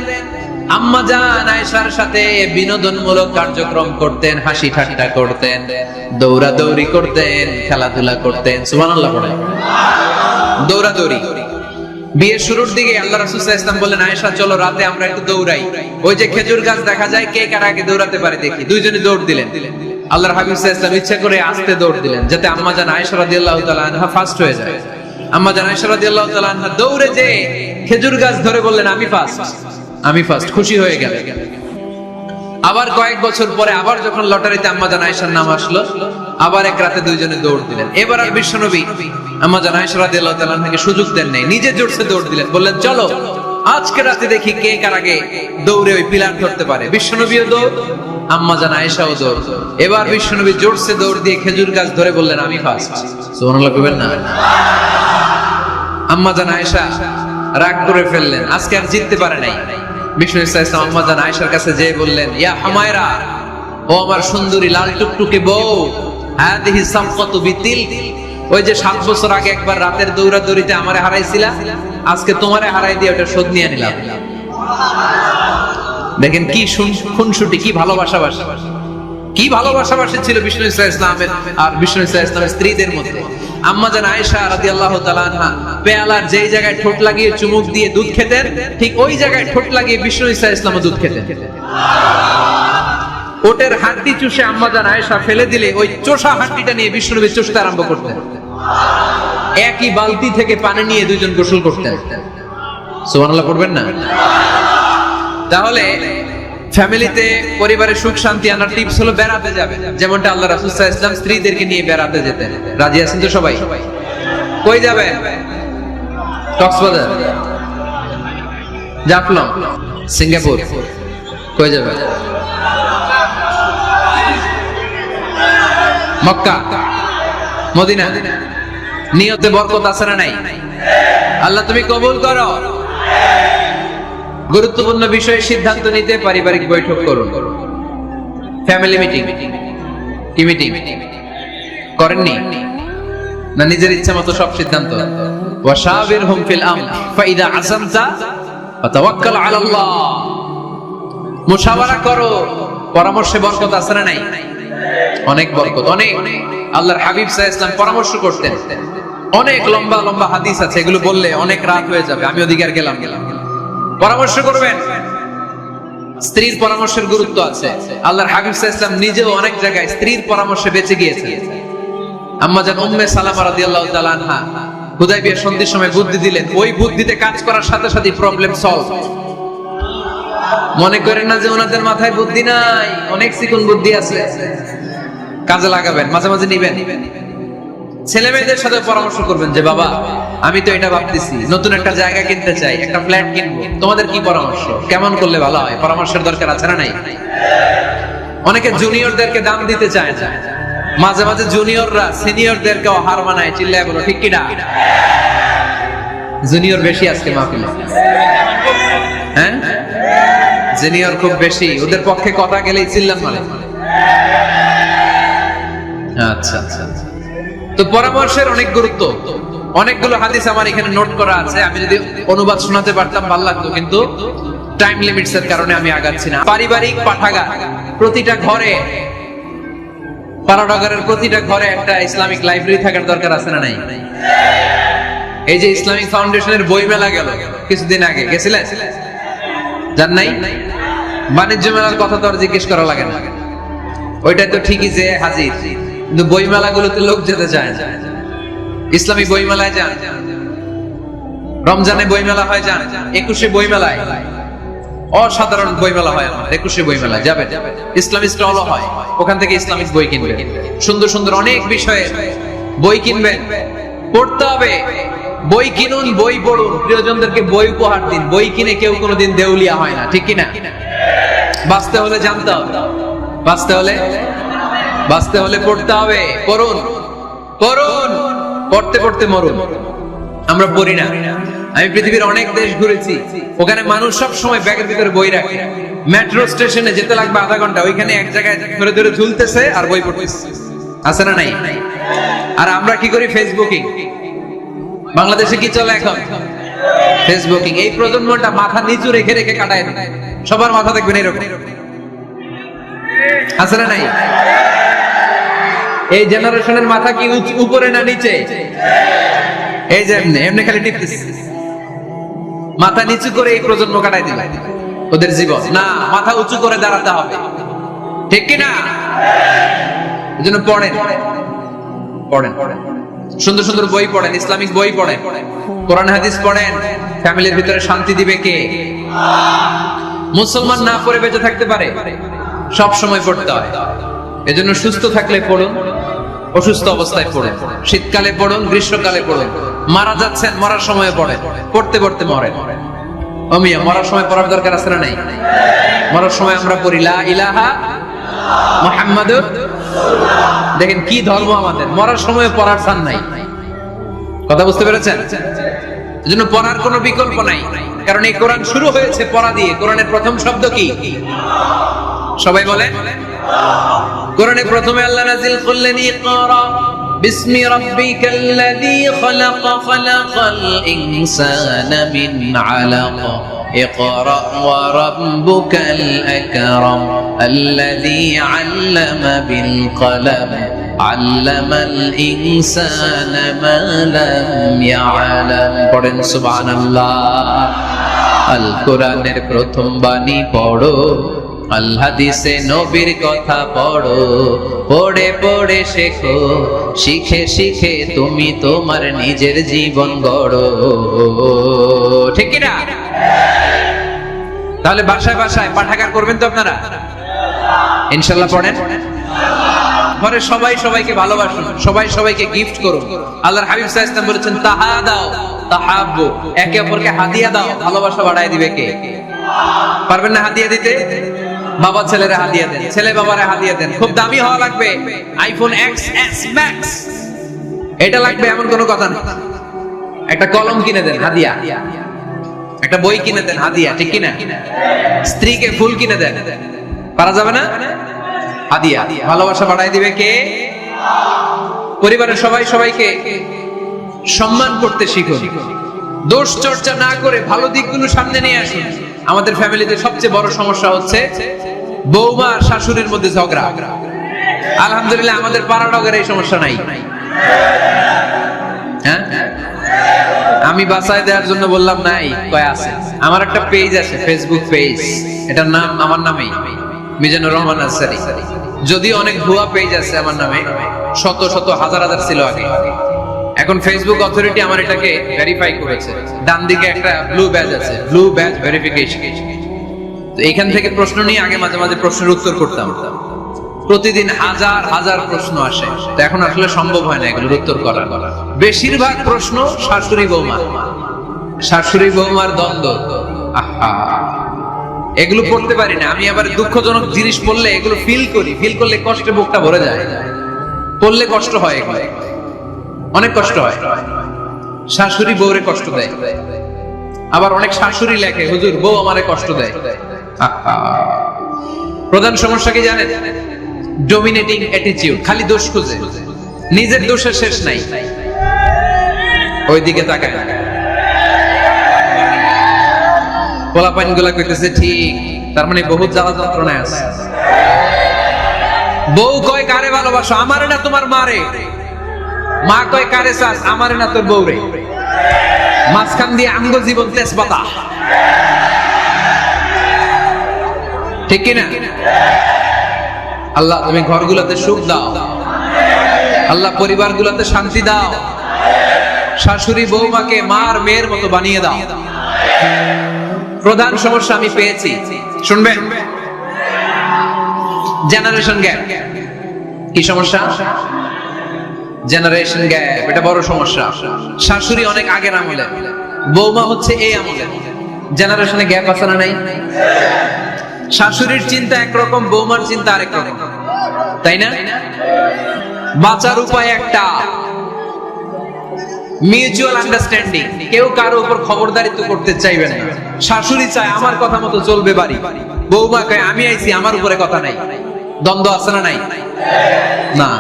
আম্মা জান আয়েশার সাথে বিনোদনমূলক কার্যক্রম করতেন, হাসি ঠাট্টা করতেন, দৌড়াদৌড়ি করতেন, খেলাধুলা করতেন। সুবহানাল্লাহ পড়ে। দৌড়াদৌড়ি। বিয়ের শুরুর দিকে আল্লাহ রাসূল সাল্লাল্লাহু আলাইহি ওয়াসাল্লাম বললেন, আয়েশা চলো রাতে আমরা একটু দৌড়াই। ওই যে খেজুর গাছ দেখা যায়, কে কার আগে দৌড়াতে পারে দেখি। দুইজনে দৌড় দিলেন। আল্লাহর হাবিব সাল্লাল্লাহু আলাইহি ওয়াসাল্লাম ইচ্ছা করে আস্তে দৌড় দিলেন, যাতে আম্মা জান আয়েশা রাদিয়াল্লাহু তাআলা আনহা ফার্স্ট হয়ে যায়। আম্মা জান আয়েশা রাদিয়াল্লাহু তাআলা আনহা দৌড়ে যে খেজুর গাছ ধরে বললেন, আমি ফার্স্ট, আমি ফার্স্ট। খুশি হয়ে গেলেন। আবার কয়েক বছর পরে আবার যখন লটারিতে আম্মা জান আয়েশার নাম আসলো, আবার এক রাতে দুইজনে দৌড় দিলেন। এবার আর বিশ্বনবী আম্মা জান আয়েশা রাদিয়াল্লাহু তাআলা আনহাকে সুযোগ দেন নাই, নিজে জোরসে দৌড় দিলেন। বললেন, চলো আজকে রাতে দেখি কে কার আগে দৌড়ে ওই পিলার ধরতে পারে। বিশ্বনবীও দৌড়, আম্মা জান আয়েশাও দৌড়। এবার বিশ্বনবী জোরসে দৌড় দিয়ে খেজুর গাছ ধরে বললেন, আমি ফার্স্ট। সুবহানাল্লাহ কইবেন না? আম্মা জান আয়েশা রাগ করে ফেললেন, আজকে আর জিততে পারে নাই। বিষ্ণু ইসলাম আম্মা জান আয়েশার কাছে যেয়ে বললেন, ইয়া হুমায়রা, ও আমার সুন্দরী লাল টুকটুকে বউ, হাদিহি সাফকাতু বিতিল, ওই যে 7 বছর আগে একবার রাতের দৌড়াদৌড়িতে আমারে হারাইছিলা, আজকে তোমারে হারাই দিয়ে ওটা শোধ নিয়ে নিলাম। দেখেন কি খুনসুটি, কি ভালোবাসাবাসি, কি ভালোবাসাবাসি ছিল বিষ্ণু ইসলামের আর বিষ্ণু ইসলামের স্ত্রীদের মধ্যে। আম্মা জান আয়েশা রাদিয়াল্লাহু তাআলা আনহা পেয়ালার যেই জায়গায় ঠোঁট লাগিয়ে চুমুক দিয়ে দুধ খেতেন, ঠিক ওই জায়গায় ঠোঁট লাগিয়ে বিষ্ণু ইসলামও দুধ খেতেন। ওটের হাড্ডি চুষে আম্মা জান আয়েশা ফেলে দিলে ওই চোষা হাড্ডিটা নিয়ে বিষ্ণুনবী চুষতে আরম্ভ করতেন। একই বালতি থেকে পানি নিয়ে দুইজন গোসল করতেন। সুবহানাল্লাহ পড়বেন না? তাহলে ফ্যামিলিতে, পরিবারে সুখ শান্তি আনার টিপস হলো বেড়াতে যাবে, যেমনটা আল্লাহ রাসূল সাল্লাল্লাহু আলাইহি ওয়াসাল্লাম স্ত্রীদেরকে নিয়ে বেড়াতে যেতেন। রাজি আছেন তো সবাই? কই যাবেন? কক্সবাজার, জাফলং, সিঙ্গাপুর, কই যাবেন? মক্কা, মদিনা। নিয়তে বরকত আছে না নাই? আল্লাহ তুমি কবুল করো। গুরুত্বপূর্ণ বিষয়ে সিদ্ধান্ত নিতে পারিবারিক বৈঠক করুন, ফ্যামিলি মিটিং। কি মিটিং করেননি না নিজের ইচ্ছা মতো সব সিদ্ধান্ত? ওয়াশাবিরহুম ফিল আমর ফাইদা আযামতা ফাতাওয়াক্কাল আলাল্লাহ। মুশাওয়ারা করো, পরামর্শে বরকত আছে না নাই? অনেক বরকত, অনেক। আল্লাহর হাবিব সাল্লাল্লাহু আলাইহি ওয়াসাল্লাম পরামর্শ করতেন, অনেক লম্বা লম্বা হাদিস আছে, এগুলো বললে অনেক রাত হয়ে যাবে, আমি ওদিকে আর গেলাম। পরামর্শ করবেন। স্ত্রীর পরামর্শের গুরুত্ব আছে। আল্লাহর হাবিব সাল্লাল্লাহু আলাইহি ওয়াসাল্লাম নিজেও অনেক জায়গায় স্ত্রীর পরামর্শে বেঁচে গিয়েছেন। আম্মা জান উম্মে সালামা রাদিয়াল্লাহু তাআলা আনহা হুদায়বিয়া সন্ধির সময় বুদ্ধি দিলেন, ওই বুদ্ধিতে কাজ করার সাথে সাথে প্রবলেম সলভ। মনে করেন না যে ওনাদের মাথায় বুদ্ধি নাই, অনেক চিকন বুদ্ধি আছে, কাজে লাগাবেন, মাঝে মাঝে নিবেন। ছেলে মেয়েদের সাথে পরামর্শ করবেন যে বাবা আমি তো এটা ভাবতেছি, নতুন একটা জায়গা কিনতে চাই, একটা ফ্ল্যাট কিনবো, তোমাদের কি পরামর্শ, কেমন করলে ভালো হয়? পরামর্শের দরকার আছে না নাই? অনেকে জুনিয়রদেরকে দাম দিতে চায় না, মাঝে মাঝে জুনিয়ররা সিনিয়রদেরকে হার মানায়, চিল্লায় বলো ঠিক কিনা? জুনিয়র বেশি আজকে মাহফিলে, হ্যাঁ জুনিয়র খুব বেশি, ওদের পক্ষে কথা গেলেই চিল্লান মানে। আচ্ছা আচ্ছা, তো পরামর্শের অনেক গুরুত্ব। অনেকগুলো হাদিস আমার এখানে নোট করা আছে, আমি যদি অনুবাদ শোনাতে পারতাম ভালো লাগতো, কিন্তু টাইম লিমিটস এর কারণে আমি আগাচ্ছি না। পারিবারিক পাঠাগার, প্রতিটা ঘরে, পাঠাগারের প্রতিটা ঘরে একটা ইসলামিক লাইব্রেরি থাকার দরকার আছে না নাই? এই যে ইসলামিক ফাউন্ডেশনের বই মেলা গেল কিছুদিন আগে, গেছিলেন? জান নাই? বাণিজ্য মেলার কথা তো আর জিজ্ঞেস করা লাগে না, ওইটাই তো ঠিকই যে হাজির, কিন্তু বই মেলাগুলোতে লোক যেতে চায় না। ইসলামী বই মেলায় যান, রমজানে বই মেলা হয় যান, 21শে বই মেলায়, অসাধারণ বই মেলা হয় আমার 21শে বই মেলায় যাবেন। ইসলামিক স্টলও হয়, ওখান থেকে ইসলামিক বই কিনবেন, সুন্দর সুন্দর অনেক বিষয়ে বই কিনবেন। পড়তে হবে, বই কিনুন, বই পড়ুন, প্রিয়জনদেরকে বই উপহার দিন। বই কিনে কেউ কোনোদিন দেউলিয়া হয় না, ঠিক কিনা? বাঁচতে হলে জানতে হবে, বাঁচতে হলে পড়তে হবে। পড়ুন পড়ুন, পড়তে পড়তে মরুন। আমরা পড়ি না। আমি পৃথিবীর অনেক দেশ ঘুরেছি, ওখানে মানুষ সব সময় ব্যাগের ভিতরে বই রাখে। মেট্রো স্টেশনে যেতে লাগবে আধা ঘন্টা, ওইখানে এক জায়গায় ধরে ধরে ঝুলতেছে আর বই পড়তেছে, আছে না নাই? আর আমরা কি করি? ফেসবুকিং। বাংলাদেশে কি চলে এখন? ফেসবুকিং। এই প্রজন্মটা মাথা নিচু রেখে রেখে কাটায়, সবার মাথা দেখবেন এরকম, আছে না নাই? এই জেনারেশনের মাথা কি উপরে না নিচে? এই যে এমনি খালি টিপতেছে, মাথা নিচু করে এই প্রজন্ম কাটাই দিল ওদের জীবন। না, মাথা উঁচু করে দাঁড়াতে হবে, ঠিক কিনা? এজন্য পড়েন পড়েন পড়েন, সুন্দর সুন্দর বই পড়েন, ইসলামিক বই পড়েন, কোরআন হাদিস পড়েন। ফ্যামিলির ভিতরে শান্তি দিবে কে? মুসলমান না পড়ে বেঁচে থাকতে পারে? সব সময় পড়তে হয়। এজন্য সুস্থ থাকলে পড়ুন, অসুস্থ অবস্থায় পড়ুন, শীতকালে পড়ুন, গ্রীষ্মকালে পড়ুন, মারা যাচ্ছেন মরার সময় পড়েন, পড়তে পড়তে মরেন। অমিয়া মরার সময় পড়ার দরকার আছে না নাই? মরার সময় আমরা পড়ি লা ইলাহা মুহাম্মাদুর। দেখেন কি ধর্ম আমাদের, মরার সময় পড়ার স্থান নাই। কথা বুঝতে পেরেছেন? এজন্য পড়ার কোনো বিকল্প নাই, কারণ এই কোরআন শুরু হয়েছে পড়া দিয়ে। কোরআনের প্রথম শব্দ কি? সবাই বলেন। কোরআনে প্রথমে আল্লাহ নাযিল করলেন ইকরা বিসমি রাব্বিকাল্লাযী খালাক খালাকাল ইনসানা মিন আলাক ইকরা ওয়া রাব্বুকাল আকরাম আল্লাযী আল্লামা বিল কলম আল্লামাল ইনসানা মা লাম ইয়ালাম। পড়েন সুবহানাল্লাহ। আল কোরআনের প্রথম বাণী পড়ো, আল হাদিসে নবীর কথা পড়ো, পড়ে পড়ে শেখো, শিখে শিখে তুমি তোমার নিজের জীবন গড়ো, ঠিক কি না? তাহলে বাসায় বাসায় পাঠাগার করবেন তো আপনারা? ইনশাআল্লাহ পড়েন। ঘরে সবাই সবাইকে ভালোবাসুন, সবাই সবাইকে গিফট করুন। আল্লাহর হাবিব সাল্লাল্লাহু আলাইহি ওয়াসাল্লাম বলেছেন তাহাদাও তাহাব্বু, একে অপরকে হাদিয়া দাও, ভালোবাসা বাড়ায় দিবে কে? পারবেন না হাদিয়া দিতে? বাবা ছেলেরা হাদিয়া দেন, ছেলে বাবারা হাদিয়া দেন। খুব দামি হওয়া লাগবে, আইফোন XS Max এটা লাগবে এমন কোনো কথা না। একটা কলম কিনে দেন হাদিয়া, একটা বই কিনে দেন হাদিয়া, ঠিক কিনা? স্ত্রীকে ফুল কিনে দেন, পারা যাবে না? হাদিয়া। ভালোবাসা বাড়াই দিবে কে? পরিবারের সবাই সবাইকে সম্মান করতে শিখুন, দোষ চর্চা না করে ভালো দিকগুলো সামনে নিয়ে আসুন। আমাদের ফ্যামিলিতে সবচেয়ে বড় সমস্যা হচ্ছে বৌমা আর শাশুড়ির মধ্যে ঝগড়া। আলহামদুলিল্লাহ আমাদের পাড়াডগের এই সমস্যা নাই। হ্যাঁ, আমি বাঁচায় দেওয়ার জন্য বললাম নাই, কয় আছে। আমার একটা পেজ আছে, ফেসবুক পেজ, এটার নাম আমার নামেই, মিজানুর রহমান আনসারী। যদিও অনেক ভুয়া পেজ আছে আমার নামে, শত শত হাজার হাজার ছিল আগে। এখন ফেসবুক অথরিটি আমার এটাকে ভেরিফাই করেছে। ডান দিকে একটা ব্লু ব্যাজ আছে, ব্লু ব্যাজ ভেরিফিকেশন। তো এখান থেকে প্রশ্ন নিয়ে আগে মাঝে মাঝে প্রশ্নের উত্তর করতাম। প্রতিদিন হাজার হাজার প্রশ্ন আসে, তো এখন আসলে সম্ভব হয় না এগুলোর উত্তর করা। বেশিরভাগ প্রশ্ন শাশুড়ি বৌমা, শাশুড়ি বৌমার দ্বন্দ্ব। আহা, এগুলো পড়তে পারি না আমি। আবার দুঃখজনক জিনিস পড়লে এগুলো ফিল করি, ফিল করলে কষ্টে বুকটা ভরে যায়। পড়লে কষ্ট হয়, এগুলো অনেক কষ্ট হয়। শাশুড়ি বউরে কষ্ট দেয়। আবার অনেক শাশুড়ি লেখে, হুজুর বউ আমারে কষ্ট দেয়। প্রধান সমস্যা কি জানেন? ডমিনেটিং অ্যাটিটিউড, খালি দোষ খুঁজে, নিজের দোষের শেষ নাই। ওইদিকে তাকায়, পোলাপাইন গুলা কইতেছে ঠিক, তার মানে বহুত জ্বালা যন্ত্রণায় আছে। বউ কয় কারে ভালোবাসো? আমারে না তোমার মারে। মা কয় কারে চাস? আমারে না তোর বউরে। মাঝখান দিয়ে আঙ্গ জীবন তেজপাতা, ঠিক কিনা? আল্লাহ তুমি ঘরগুলোতে সুখ দাও, আল্লাহ পরিবারগুলোতে শান্তি দাও, শাশুড়ি বৌমাকে মার মেয়ের মতো বানিয়ে দাও। প্রধান সমস্যা আমি পেয়েছি, শুনবেন? Generation gap. কি সমস্যা? জেনারেশন গ্যাপ, এটা বড় সমস্যা। শাশুড়ি অনেক আগের আমলে, বৌমা হচ্ছে এই আমলে। জেনারেশনে গ্যাপ আছে না নাই? শাশুড়ির চিন্তা একরকম, বৌমার চিন্তা আরেক রকম, তাই না? বাঁচার উপায় একটা, মিউচুয়াল আন্ডারস্ট্যান্ডিং। কেউ কারো উপর খবরদারিত্ব করতে চাইবেন না। শাশুড়ি চায় আমার কথা মতো চলবে বাড়ি, বৌমা কয় আমি আইছি আমার উপরে কথা নাই। দ্বন্দ্ব আছে না নাই? না।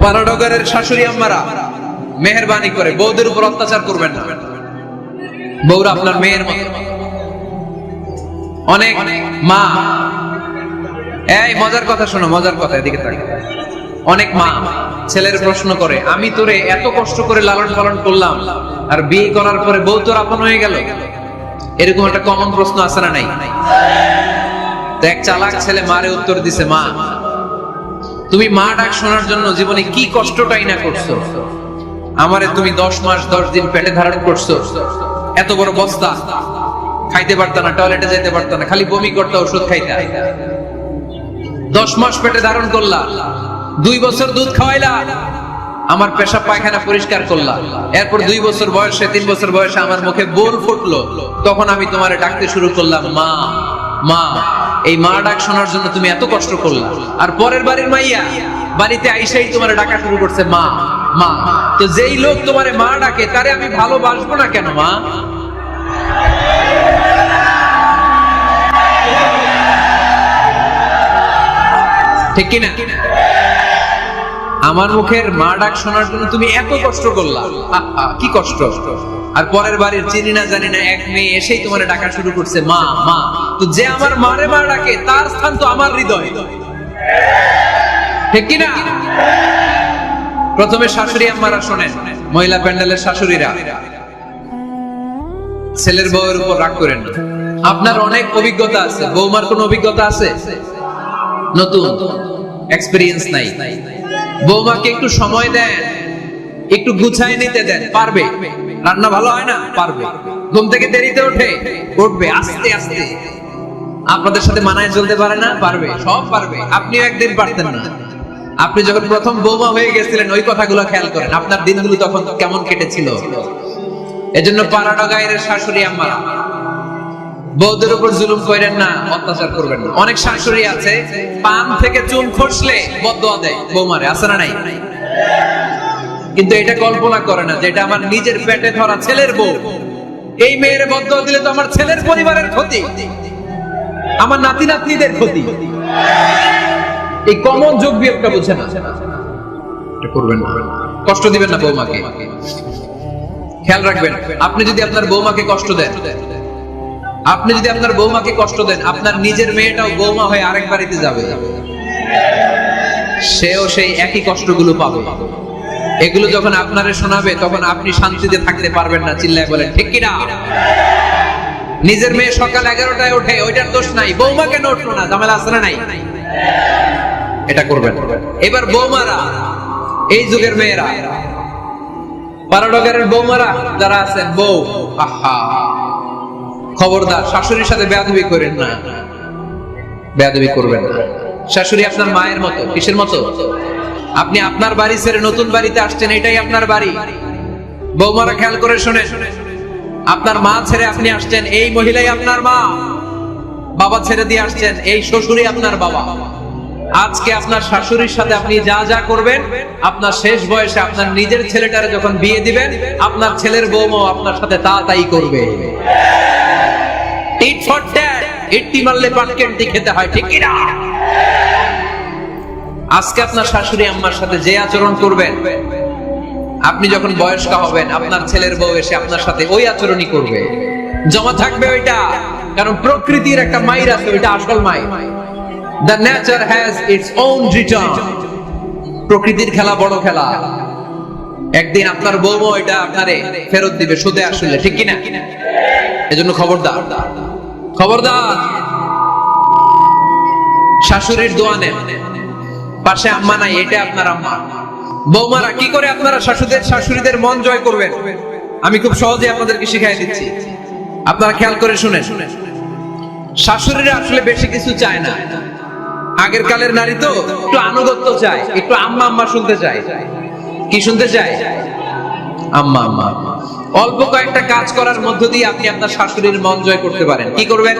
পাড়াডগরের শাশুড়ি আম্মারা মেহেরবানি করে বউদের উপর অত্যাচার করবেন না। বউরা আপনার মেয়ের মতো। অনেক মা, এই মজার কথা শোনো, মজার কথা, এদিকে তাকাও। অনেক মা ছেলের প্রশ্ন করে, আমি তোরে এত কষ্ট করে লালন পালন করলাম, আর বিয়ে করার পরে বউ তোর আপন হয়ে গেল। এরকম একটা কমন প্রশ্ন আছে না নাই? তো এক চালাক ছেলে মারে উত্তর দিছে, মা তুমি মা ডাক শোনার জন্য জীবনে কি কষ্টটাই না করছো। আমারে তুমি 10 মাস 10 দিন পেটে ধারণ করছো, এত বড় বস্তা, খাইতে পারতা না, টয়লেটে যেতে পারতা না, খালি বমি করতে, ওষুধ খাইতে। 10 মাস পেটে ধারণ করলা, 2 বছর দুধ খাওয়াইলা, আমার পেশাব পায়খানা পরিষ্কার করলা। এরপর 2 বছর বয়সে, 3 বছর বয়সে আমার মুখে বোল ফুটলো, তখন আমি তোমারে ডাকতে শুরু করলাম মা মা। এই মা ডাক শোনার জন্য তুমি এত কষ্ট করলা, আর পরের বাড়ির মাইয়া বাড়িতে আইসাই তোমারে ডাকা শুরু করছে মা মা। তো যেই লোক তোমারে মা ডাকে, তারে আমি ভালোবাসবো না কেন মা? ঠিক কিনা? আমার মুখের মা ডাক শোনার জন্য তুমি এত কষ্ট করলা, কি কষ্ট। আর পরের বাড়ির চিনি না জানি না এক মেয়ে এসেই তোমার ডাকা শুরু করছে মা মা। তো যে আমার মারে মা ডাকে, তার স্থান তো আমার হৃদয়, ঠিক কিনা? প্রথমে শাশুড়ি আম্মারা শোনেন, মহিলা প্যান্ডেলের শাশুড়িরা, ছেলের বউয়ের উপর রাগ করেন না। আপনার অনেক অভিজ্ঞতা আছে, বৌমার কোন অভিজ্ঞতা আছে? নতুন এক্সপেরিয়েন্স নাই। বৌমাকে একটু সময় দেন, একটু গুছায় নিতে দেন, পারবে। রান্না ভালো হয় না, পারবে। ঘুম থেকে দেরিতে ওঠে, উঠবে আস্তে আস্তে। আপনাদের সাথে মানায় চলতে পারে না, পারবে, সব পারবে। আপনিও একদিন পারতেন না। আপনি যখন প্রথম বৌমা হয়ে গেছিলেন, ওই কথাগুলো খেয়াল করেন, আপনার দিনগুলো তখন কেমন কেটেছিল। এজন্য পাড়াডগাইয়ের শাশুড়ি আম্মা, বউদের উপর জুলুম করেন না, অত্যাচার করবেন না। অনেক শাশুড়ি আছে পান থেকে চুন খসলে বদদোয়া দেয় বৌমারে, আছে না নাই? কিন্তু এটা কল্পনা করে না যে এটা আমার নিজের পেটে ধরা ছেলের বউ। এই মেয়ের বদদোয়া দিলে তো আমার ছেলের পরিবারের ক্ষতি, আমার নাতি নাতনিদের ক্ষতি। এই কমন যোগ বিয়োগটা বুঝে না, এটা করবেন না, কষ্ট দিবেন না বৌমাকে। খেয়াল রাখবেন, আপনি যদি আপনার বৌমাকে কষ্ট দেন, আপনি যদি আপনার বৌমাকে কষ্ট দেন, আপনার নিজের মেয়েটাও বৌমা হয়ে আরেক বাড়িতে যাবে, সেও সেই একই কষ্টগুলো পাবে। এগুলো যখন আপনারে শোনাবে তখন আপনি শান্তিতে থাকতে পারবেন না। চিল্লায় বলেন ঠিক কিনা? নিজের মেয়ে সকাল 11টায় ওঠে, ওইটার দোষ নাই, বৌমা কেন উঠলো না, ঝামেলা আছে না নাই? এটা করবেন। এবার বৌমারা, এই যুগের মেয়েরা, পারাডগারের বৌমারা যারা আছেন, বউ, আহা, খবরদার শাশুড়ির সাথে বেয়াদবি করেন না, বেয়াদবি করবেন না। শাশুড়ি আপনার মায়ের মতো। কিসের মতো? আপনি আপনার বাড়ি ছেড়ে নতুন বাড়িতে আসছেন, এটাই আপনার বাড়ি। বৌমারা খেয়াল করে শুনেন, আপনার মা ছেড়ে আপনি আসছেন, এই মহিলাই আপনার মা। বাবা ছেড়ে দিয়ে আসছেন, এই শ্বশুরই আপনার বাবা। আজকে আপনার শাশুড়ির সাথে আপনি যা যা করবেন, আপনার শেষ বয়সে আপনার নিজের ছেলেটারে যখন বিয়ে দিবেন, আপনার ছেলের বৌমাও আপনার সাথে তা তাই করবে। টিট ফর ট্যাট, ইট্টি মারলে পাটকেন্টি খেতে হয়, ঠিক কি না? আজকে আপনার শাশুড়ি আম্মার সাথে যে আচরণ করবেন, আপনি যখন বয়স্ক হবেন, আপনার ছেলের বউ এসে আপনার সাথে ওই আচরণই করবে। জমা থাকবে ওইটা, কারণ প্রকৃতির একটা মাইর আছে, ওইটা আসল মাইর। The nature has its own return. প্রকৃতির খেলা বড় খেলা। একদিন আপনার বউমা ওইটা আপনারে ফেরত দিবে সুদে আসলে, ঠিক কিনা? এজন্য খবরদার, খবরদার। শাশুড়ির দোয়া নেন, পাশে আম্মা নাই, এটা আপনার আম্মা। বৌমারা কি করে আপনারা শাশুড়িদের মন জয় করবেন, আমি খুব সহজে আপনাদেরকে শিখিয়ে দিচ্ছি। আপনারা খেয়াল করে শুনেন। শাশুড়িরা আসলে বেশি কিছু চায় না। আগের কালের নারী তো একটু আনুগত্য চায়, একটু আম্মা আম্মা শুনতে চায়। কি শুনতে চায়? আম্মা আম্মা। অল্প কয়েকটা কাজ করার মধ্য দিয়ে আপনি আপনার শাশুড়ির মন জয় করতে পারেন। কি করবেন?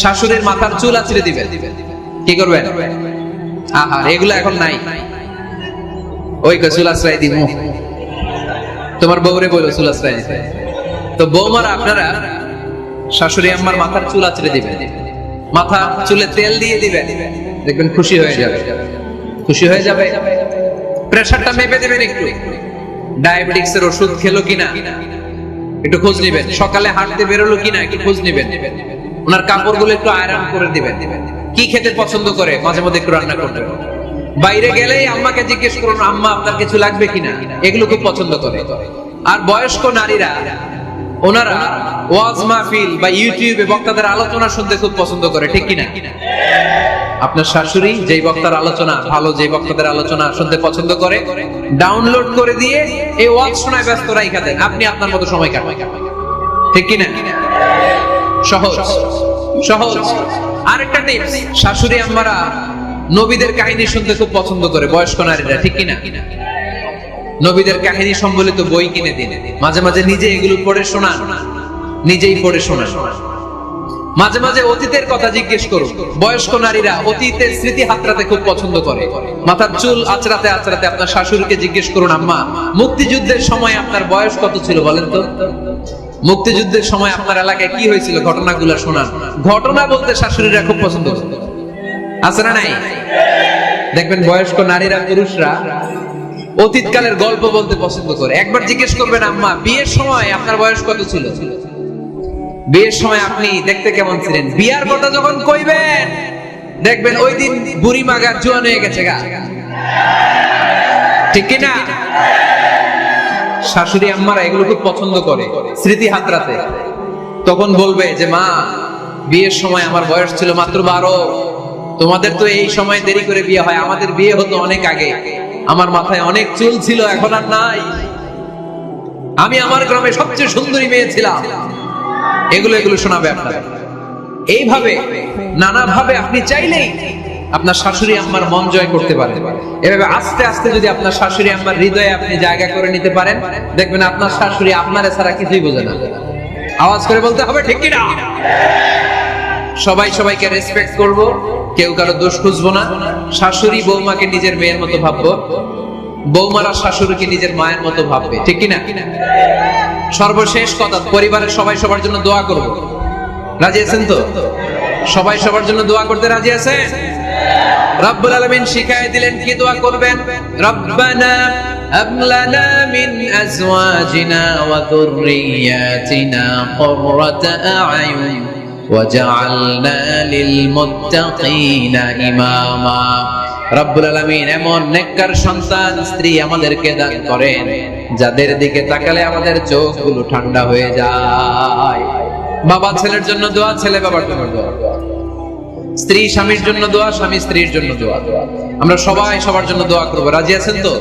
শাশুড়ির মাথার চুল আঁচড়ে দিবেন। কি করবেন? আহা, এগুলো এখন নাই। ওই চুল আশ্রয় দিব, তোমার বউরে বলো চুল আশ্রয় দিতে। তো বৌমারা আপনারা শাশুড়ি আম্মার মাথার চুল আঁচড়ে দিবেন, মাথা চুলে তেল দিয়ে দিবেন, দেখবেন খুশি হয়ে যাবে, খুশি হয়ে যাবে। প্রেসারটা মেপে দেবেন, একটু ডায়াবেটিক্সের ওষুধ খেলো কিনা একটু খোঁজ নিবেন, সকালে হাঁটতে বেরোলো কিনা একটু খোঁজ নিবেন, ওনার কাপড়গুলো একটু আয়রন করে দিবেন। কি খেতে পছন্দ করে মাঝে মধ্যে একটু রান্না করবেন। বাইরে গেলেই আম্মাকে জিজ্ঞেস করুন, আম্মা আপনার কিছু লাগবে কিনা, এগুলো খুব পছন্দ করে। আর বয়স্ক নারীরা, ওনারা ওয়াজ মাহফিল বা ইউটিউবে বক্তাদের আলোচনা শুনতে খুব পছন্দ করে, ঠিক কিনা? আপনার শাশুড়ি যেই বক্তার আলোচনা ভালো, যেই বক্তাদের আলোচনা শুনতে পছন্দ করে, ডাউনলোড করে দিয়ে এই ওয়াজ শোনায় ব্যস্ত রাইখা দেন, আপনি আপনার মতো সময় কাটাবেন, ঠিক কিনা? সহজ সহজ। আরেকটা টিপস, শাশুড়ি আম্মারা নবীদের কাহিনী শুনতে খুব পছন্দ করে, বয়স্ক নারীরা, ঠিক কিনা? নবীদের কাহিনী সম্বলিত বই কিনে দিন, মাঝে মাঝে নিজে এগুলো পড়ে শোনান, নিজেই পড়ে শোনান। মাঝে মাঝে অতীতের কথা জিজ্ঞেস করুন। বয়স্ক নারীরা অতীতের স্মৃতি হাতড়াতে খুব পছন্দ করে। মাথার চুল আঁচড়াতে আঁচড়াতে আপনার শাশুড়িকে জিজ্ঞেস করুন, আম্মা মুক্তিযুদ্ধের সময় আপনার বয়স কত ছিল বলেন তো? মুক্তিযুদ্ধের সময় আপনার এলাকায় কি হয়েছিল, ঘটনাগুলো শোনান। ঘটনা বলতে শাশুড়িরা খুব পছন্দ করে, আছে না নাই? দেখবেন বয়স্ক নারীরা, পুরুষরা অতীতকালের গল্প বলতে পছন্দ করে। একবার জিজ্ঞেস করবেন, আম্মা বিয়ের সময় আপনার বয়স কত ছিল? বিয়ের সময় আপনি দেখতে কেমন ছিলেন? বিয়ার কথা যখন কইবেন, দেখবেন ওই দিন বুড়ি মাগার জোয়ান হয়ে গেছে গা, ঠিক কিনা? শাশুড়ি আম্মারা এগুলো খুব পছন্দ করে, স্মৃতি হাতড়াতে। তখন বলবে যে, মা বিয়ের সময় আমার বয়স ছিল মাত্র 12, তোমাদের তো এই সময় দেরি করে বিয়ে হয়, আমাদের বিয়ে হতো অনেক আগে, আমার মাথায় অনেক চুল ছিল, এখন আর নাই, আমি আমার গ্রামে সবচেয়ে সুন্দরী মেয়ে ছিলাম। এগুলো শোনাবে আপনারা। এইভাবে নানাভাবে আপনি চাইলেই আপনার শাশুড়ি আম্মার মন জয় করতে পারেন। এভাবে আস্তে আস্তে যদি আপনার শাশুড়ি আম্মার হৃদয়ে আপনি জায়গা করে নিতে পারেন, দেখবেন আপনার শাশুড়ি আপনারে ছাড়া কিছুই বোঝে না। আওয়াজ করে বলতে হবে, ঠিক কিনা? সবাই সবাইকে রেসপেক্ট করব, কেউ কারো দোষ খুঁজবো না। শাশুড়ি বৌমাকে নিজের মেয়ের মতো ভাববো, বৌমারা শাশুড়িকে নিজের মায়ের মতো ভাববে, ঠিক কিনা? সর্বশেষ কথা, পরিবারের সবাই সবার জন্য দোয়া করব। রাজি আছেন তো? সবাই সবার জন্য দোয়া করতে রাজি আছেন? রব্বুল আলামিন শিখায় দিলেন কি দোয়া করবেন, রব্বানা হাব লানা মিন আজওয়াজিনা ওয়া যুররিয়াতিনা কুররাতা আ'য়ুন ওয়াজআলনা লিল মুত্তাকিনা ইমামা। রব্বুল আলামিন এমন নেককার সন্তান স্ত্রী আমাদেরকে দান করেন যাদের দিকে তাকালে আমাদের চোখগুলো ঠান্ডা হয়ে যায়। বাবা ছেলের জন্য দোয়া, ছেলে বাবার জন্য দোয়া, স্ত্রী স্বামীর জন্য দোয়া, স্বামী স্ত্রীর জন্য দোয়া। আমরা সবাই সবার জন্য দোয়া করবো, রাজি আছেন তো?